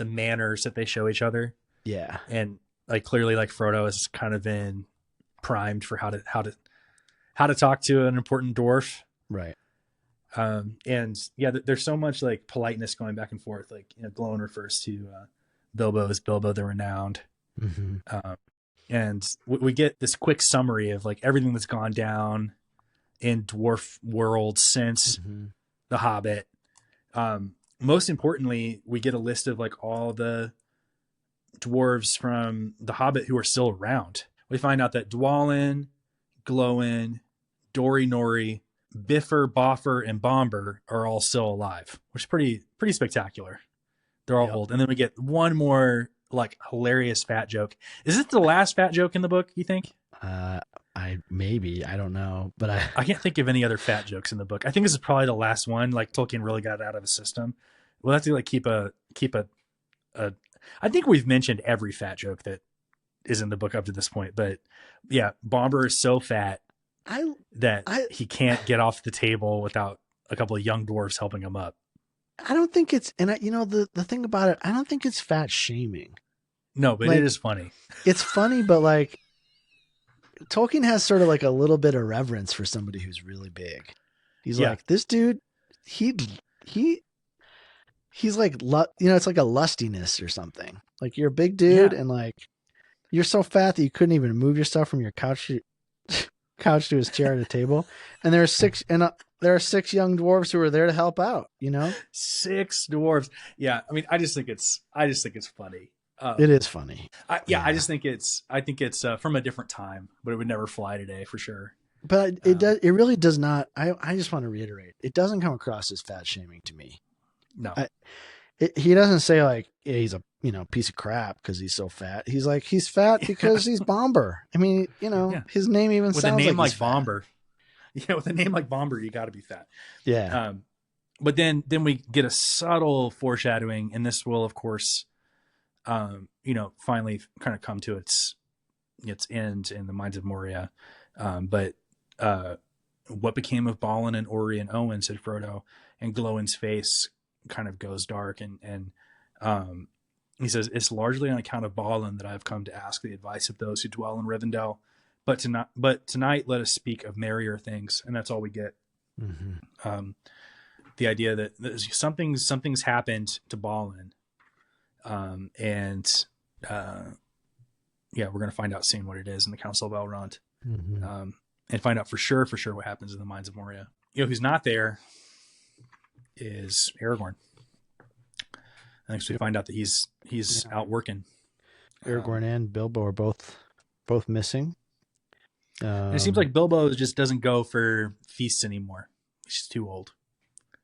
manners that they show each other. Yeah, and like clearly, like Frodo has kind of been primed for how to talk to an important dwarf, right? And yeah, there's so much like politeness going back and forth. Like Glowin refers to Bilbo as Bilbo the Renowned, and we get this quick summary of like everything that's gone down in dwarf world since The Hobbit. Most importantly, we get a list of like all the dwarves from The Hobbit who are still around. We find out that Dwalin, Glowin, Dory, Nori, Biffer, Boffer, and Bomber are all still alive, which is pretty spectacular. They're all old. And then we get one more like hilarious fat joke. Is this the last fat joke in the book, you think? I don't know, but I can't think of any other fat jokes in the book. I think this is probably the last one. Like Tolkien really got it out of his system. We'll have to like keep a I think we've mentioned every fat joke that is in the book up to this point, but yeah, Bomber is so fat that he can't get off the table without a couple of young dwarves helping him up. I don't think it's, and the thing about it, I don't think it's fat shaming. No, but like, it is funny. It's funny, but like Tolkien has sort of like a little bit of reverence for somebody who's really big. He's like, this dude, he's like, it's like a lustiness or something. Like you're a big dude and like you're so fat that you couldn't even move yourself from your couch to his chair at a table. And there are six young dwarves who are there to help out, 6 dwarves. Yeah. I mean, I just think it's funny. It is funny. I think it's from a different time, but it would never fly today for sure. But it really does not. I just want to reiterate, it doesn't come across as fat shaming to me. No, he doesn't say like he's a piece of crap because he's so fat. He's like he's fat because he's Bomber. I mean, his name even with sounds a name like Bomber. Yeah, with a name like Bomber, you got to be fat. Yeah. But then we get a subtle foreshadowing, and this will, of course, finally kind of come to its end in the Mines of Moria. But what became of Balin and Ori and Owen, said Frodo, and Glowin's face kind of goes dark, and he says, it's largely on account of Balin that I have come to ask the advice of those who dwell in Rivendell. But tonight let us speak of merrier things, and that's all we get. Mm-hmm. The idea that something's happened to Balin, and we're going to find out soon what it is in the Council of Elrond, and find out for sure what happens in the Mines of Moria. Who's not there is Aragorn. I think so we find out that he's out working. Aragorn and Bilbo are both missing. It seems like Bilbo just doesn't go for feasts anymore. He's too old.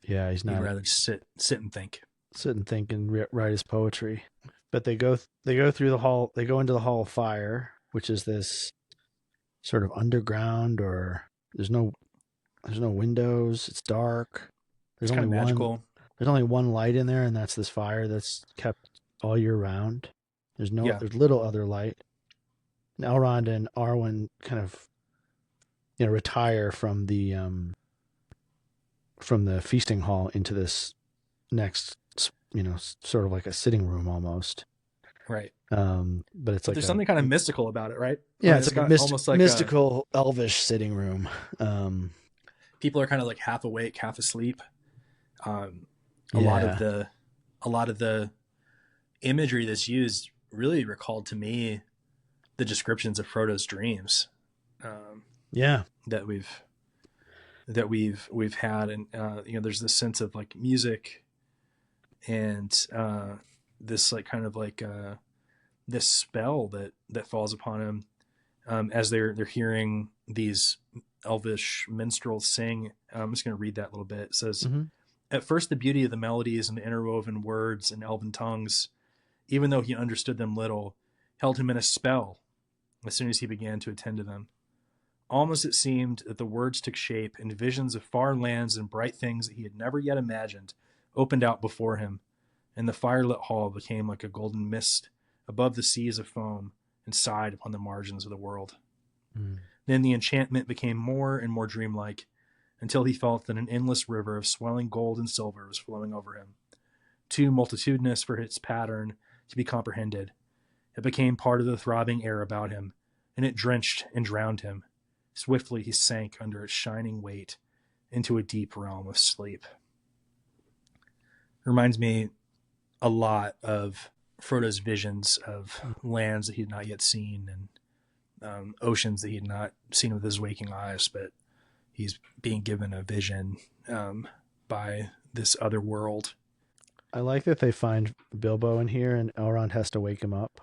Yeah, he's not. He'd rather just sit and think. Sit and think and write his poetry. But they go through the hall. They go into the Hall of Fire, which is this sort of underground, or there's no windows. It's dark. It's kind of magical. There's only one light in there, and that's this fire that's kept all year round. There's little other light. And Elrond and Arwen kind of, retire from the feasting hall into this next, sort of like a sitting room almost. Right. But it's like there's something kind of mystical about it, right? Yeah, it's like almost like mystical elvish sitting room. People are kind of like half awake, half asleep. A lot of the imagery that's used really recalled to me the descriptions of Frodo's dreams. That we've had, and there's this sense of like music and this like kind of like this spell that falls upon him as they're hearing these elvish minstrels sing. I'm just going to read that a little bit. It says, At first the beauty of the melodies and the interwoven words in elven tongues, even though he understood them little, held him in a spell as soon as he began to attend to them. Almost it seemed that the words took shape, and visions of far lands and bright things that he had never yet imagined opened out before him, and the firelit hall became like a golden mist above the seas of foam and sighed upon the margins of the world. Then the enchantment became more and more dreamlike, until he felt that an endless river of swelling gold and silver was flowing over him, too multitudinous for its pattern to be comprehended. It became part of the throbbing air about him, and it drenched and drowned him. Swiftly he sank under its shining weight into a deep realm of sleep. Reminds me a lot of Frodo's visions of lands that he had not yet seen, and oceans that he had not seen with his waking eyes, but he's being given a vision by this other world. I like that they find Bilbo in here and Elrond has to wake him up.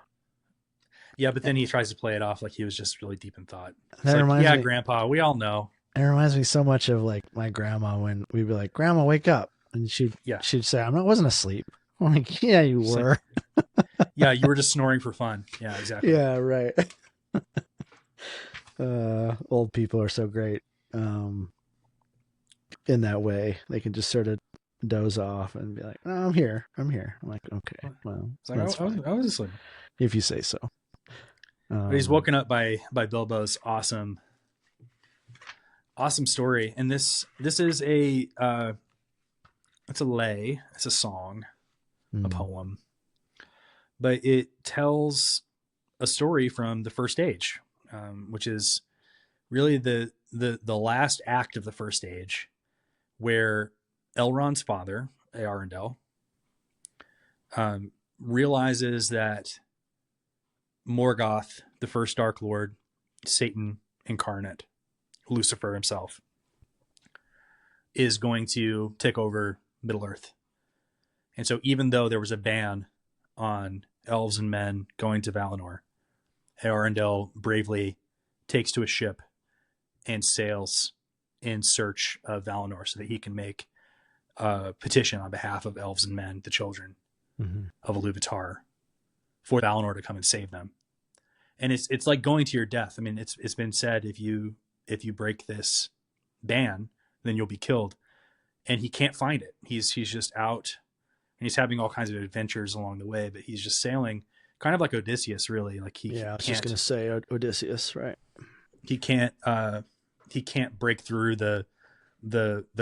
Yeah, but then he tries to play it off like he was just really deep in thought. That like, reminds me, Grandpa, we all know. It reminds me so much of like my grandma when we'd be like, "Grandma, wake up," and Yeah. she'd say, "I wasn't asleep." I'm like, "Yeah, you It's like, were." yeah, you were just snoring for fun. Yeah, exactly. Yeah, right. Old people are so great. Um, in that way, they can just sort of doze off and be like, "No, I'm here. I'm here." I'm like, "Okay, well, It's like, that's fine I was asleep. if you say so." But he's Um, woken up by Bilbo's awesome story. And this is it's a lay, it's a song, a mm, poem, but it tells a story from the first age, which is really the last act of the first age, where Elrond's father, Arundel, realizes that Morgoth, the first Dark Lord, Satan incarnate, Lucifer himself, is going to take over Middle Earth. And so, even though there was a ban on elves and men going to Valinor, Arundel bravely takes to a ship and sails in search of Valinor so that he can make a petition on behalf of elves and men, the children mm-hmm. of Iluvatar, for Valinor to come and save them. And it's like going to your death. I mean, it's been said if you break this ban, then you'll be killed. And he can't find it. He's just out, and he's having all kinds of adventures along the way. But he's just sailing, kind of like Odysseus, really. Like Yeah, I was just gonna say Odysseus, right? he can't he can't break through the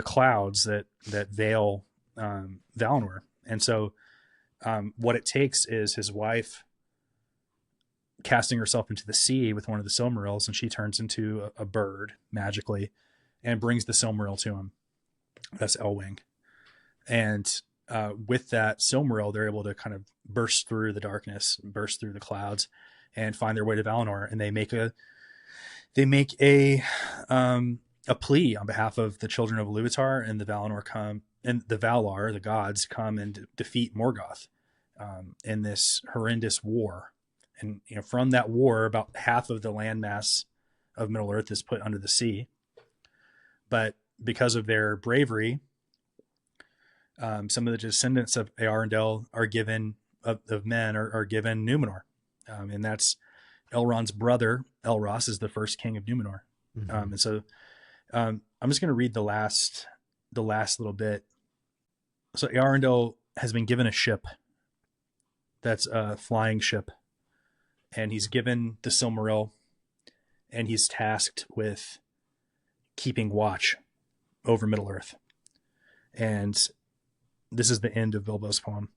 clouds that veil Valinor. And so what it takes is his wife casting herself into the sea with one of the Silmarils, and she turns into a bird magically and brings the Silmaril to him. That's Elwing. And with that Silmaril, they're able to kind of burst through the darkness, burst through the clouds, and find their way to Valinor. And they make a plea on behalf of the children of Iluvatar, and the Valinor come, and the Valar, the gods, come and defeat Morgoth in this horrendous war. And from that war, about half of the landmass of Middle Earth is put under the sea. But because of their bravery, some of the descendants of Arundel are given of men are given Numenor, and that's Elrond's brother. Elros is the first king of Numenor. Mm-hmm. And so I'm just going to read the last little bit. So Arundel has been given a ship that's a flying ship, and he's given the Silmaril, and he's tasked with keeping watch over Middle Earth. And this is the end of Bilbo's poem.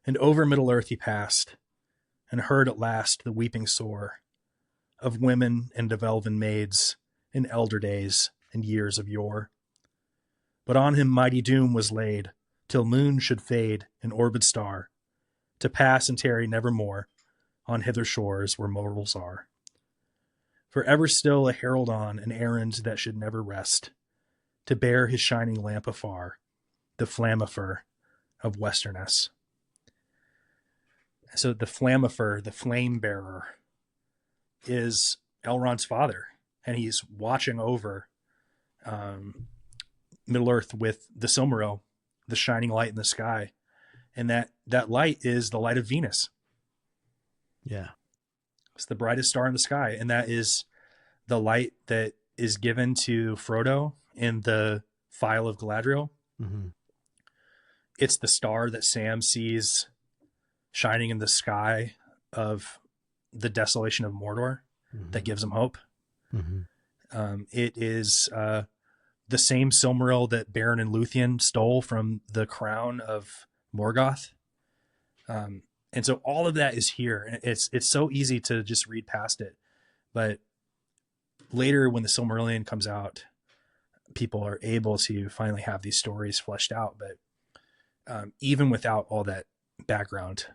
And over Middle Earth he passed, and heard at last the weeping sore of women and of elven maids in elder days and years of yore. But on him mighty doom was laid, till moon should fade an orbed star, to pass and tarry nevermore on hither shores where mortals are. For ever still a herald on an errand that should never rest, to bear his shining lamp afar, the Flamifer of Westerness. So the Flamifer, the flame bearer, is Elrond's father, and he's watching over Middle Earth with the Silmaril, the shining light in the sky, and that light is the light of Venus. Yeah, It's the brightest star in the sky, and that is the light that is given to Frodo in the Phial of Galadriel. mm-hmm. It's the star that Sam sees shining in the sky of the desolation of Mordor Mm-hmm. that gives him hope. Mm-hmm. It is the same Silmaril that Beren and Luthien stole from the crown of Morgoth. And so all of that is here. And it's so easy to just read past it. But later when the Silmarillion comes out, people are able to finally have these stories fleshed out. But even without all that background,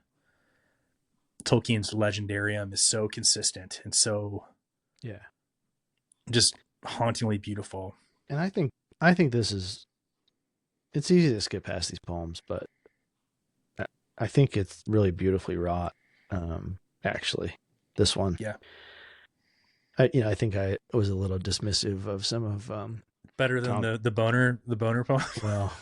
Tolkien's legendarium is so consistent and so just hauntingly beautiful. And I think this is, it's easy to skip past these poems, but I think it's really beautifully wrought. Actually, this one. Yeah. I think I was a little dismissive of some of Better than Tom. the boner poem. Well,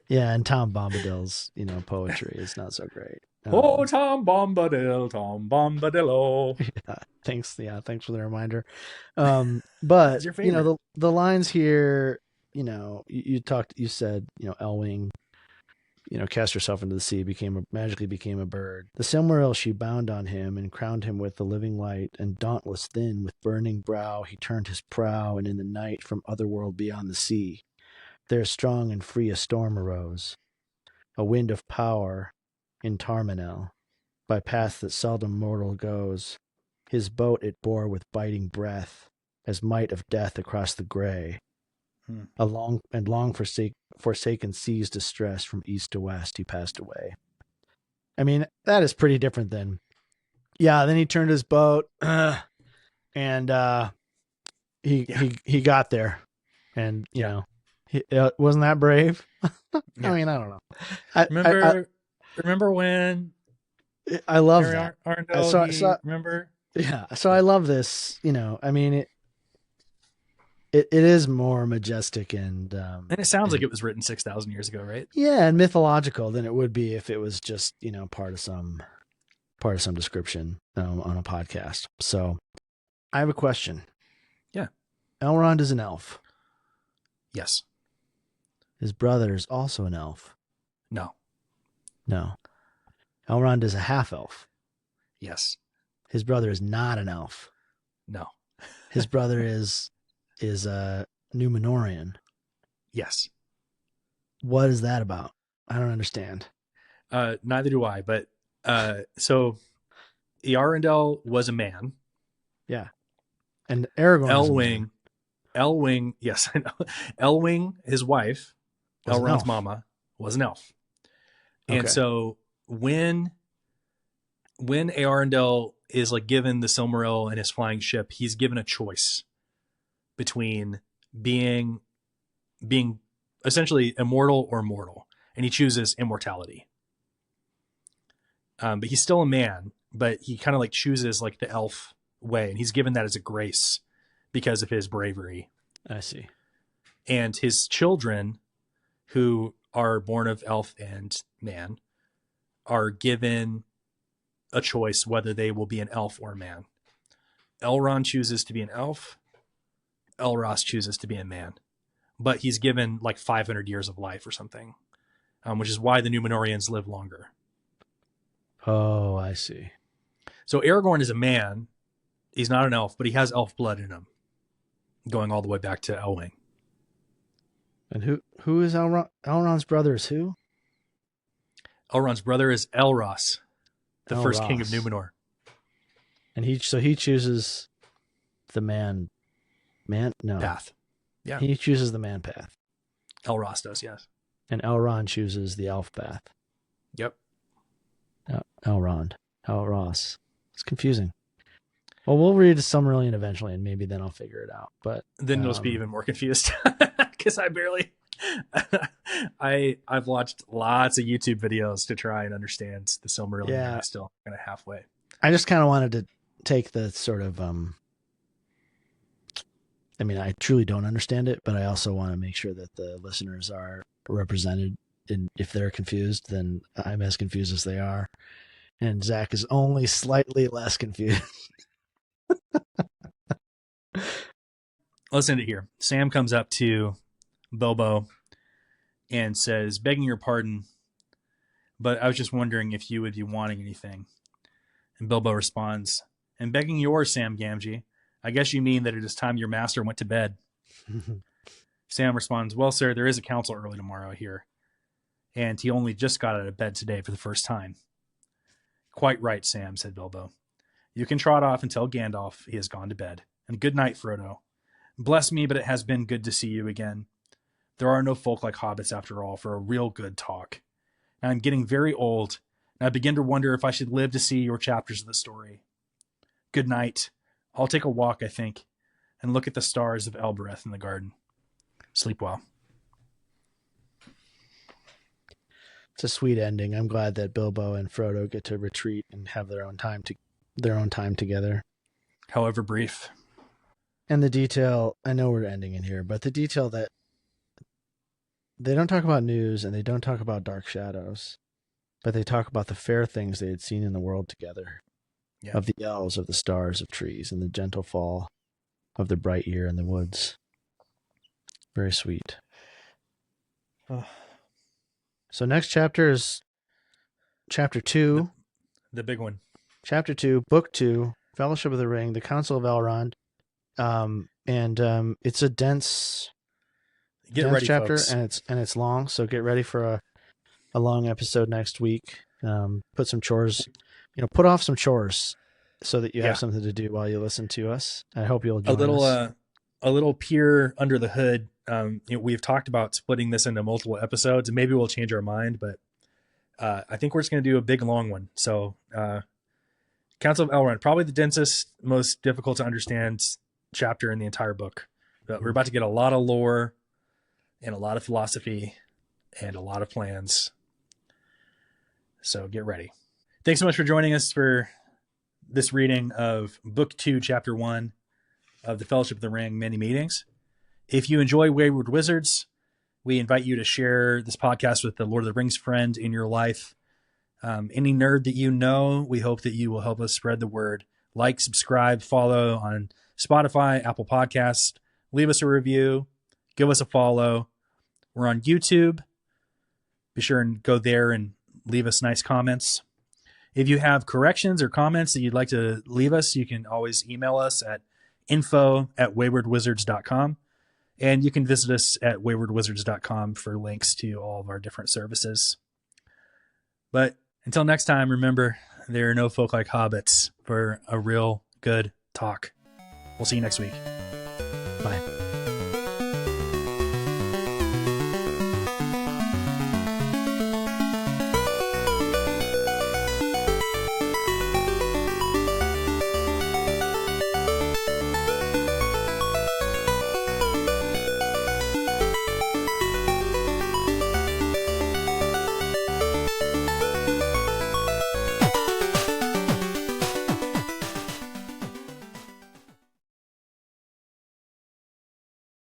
yeah, and Tom Bombadil's poetry is not so great. Oh, Tom Bombadil, Tom Bombadillo. Thanks for the reminder. It's But your favorite. the lines here, you said, Elwing, cast herself into the sea, magically became a bird. The Silmaril she bound on him and crowned him with the living light, and dauntless thin with burning brow he turned his prow, and in the night from otherworld beyond the sea, there strong and free a storm arose, a wind of power in Tarmanel, by paths that seldom mortal goes. His boat it bore with biting breath, as might of death across the gray. Hmm. A long forsaken seas distress from east to west he passed away. I mean, that is pretty different than, yeah, then he turned his boat and he got there. And, wasn't that brave? I Yeah. mean, I don't know. I Remember when I love Harry that. Arundel, remember? Yeah. So I love this, I mean, it is more majestic and it sounds like it was written 6,000 years ago, right? yeah, and mythological than it would be if it was just part of some description on a podcast. So I have a question. Yeah. Elrond is an elf. Yes. His brother is also an elf. No. No. Elrond is a half elf. Yes. His brother is not an elf. No. His brother is a Numenorian. Yes. What is that about? I don't understand. Neither do I, but so Earendel was a man. Yeah. And Aragorn is a man. Elwing, yes, I know. Elwing, his wife, Was an Elrond's elf. mama, was an elf. And Okay. so when Earendel is like given the Silmaril and his flying ship, he's given a choice between being essentially immortal or mortal, and he chooses immortality. But he's still a man, but he kind of like chooses like the elf way, and he's given that as a grace because of his bravery. I see. And his children, who are born of elf and man, are given a choice whether they will be an elf or a man. Elrond chooses to be an elf. Elros chooses to be a man. But he's given like 500 years of life or something, which is why the Numenorians live longer. Oh, I see. So Aragorn is a man. He's not an elf, but he has elf blood in him, going all the way back to Elwing. And who is Elrond? Elrond's brother is who? Elrond's brother is Elros, the first king of Elros. Numenor. And he chooses the man no. Path. Yeah. He chooses the man path. Elros does, yes. And Elrond chooses the elf path. Yep. Elrond. Elros. It's confusing. Well, we'll read Silmarillion eventually, and maybe then I'll figure it out. But then you'll just be even more confused because I've watched lots of YouTube videos to try and understand the Silmarillion. Yeah. I'm still kind of halfway. I just kind of wanted to take the sort of I mean, I truly don't understand it, but I also want to make sure that the listeners are represented. And if they're confused, then I'm as confused as they are. And Zach is only slightly less confused. Listen to here. Sam comes up to Bilbo and says, begging your pardon, but I was just wondering if you would be wanting anything. And Bilbo responds, and begging yours, Sam Gamgee. I guess you mean that it is time your master went to bed. Sam responds, well, sir, there is a council early tomorrow here, and he only just got out of bed today for the first time. Quite right, Sam, said Bilbo. You can trot off and tell Gandalf he has gone to bed. And good night, Frodo. Bless me, but it has been good to see you again. There are no folk like hobbits, after all, for a real good talk. And I'm getting very old, and I begin to wonder if I should live to see your chapters of the story. Good night. I'll take a walk, I think, and look at the stars of Elbereth in the garden. Sleep well. It's a sweet ending. I'm glad that Bilbo and Frodo get to retreat and have their own time together. However brief. And the detail, I know we're ending in here, but the detail that they don't talk about news and they don't talk about dark shadows, but they talk about the fair things they had seen in the world together, of the elves, of the stars, of trees, and the gentle fall of the bright year in the woods. Very sweet. So next chapter is chapter 2. The big one. Chapter 2, book 2, Fellowship of the Ring, the Council of Elrond. It's a dense Ready, chapter, folks. and it's long, so get ready for a long episode next week. Put some chores, put off some chores so that you have something to do while you listen to us. I hope you'll join us. A little peer under the hood. We've talked about splitting this into multiple episodes, and maybe we'll change our mind, but I think we're just going to do a big long one. So Council of Elrond, probably the densest, most difficult to understand chapter in the entire book. But we're about to get a lot of lore and a lot of philosophy and a lot of plans. So get ready. Thanks so much for joining us for this reading of Book 2, Chapter 1 of the Fellowship of the Ring, Many Meetings. If you enjoy Wayward Wizards, we invite you to share this podcast with the Lord of the Rings friend in your life. Any nerd that you know, we hope that you will help us spread the word. Like, subscribe, follow on Spotify, Apple Podcasts. Leave us a review. Give us a follow. We're on YouTube. Be sure and go there and leave us nice comments. If you have corrections or comments that you'd like to leave us, you can always email us at info@waywardwizards.com. And you can visit us at waywardwizards.com for links to all of our different services. But until next time, remember, there are no folk like hobbits for a real good talk. We'll see you next week. Bye.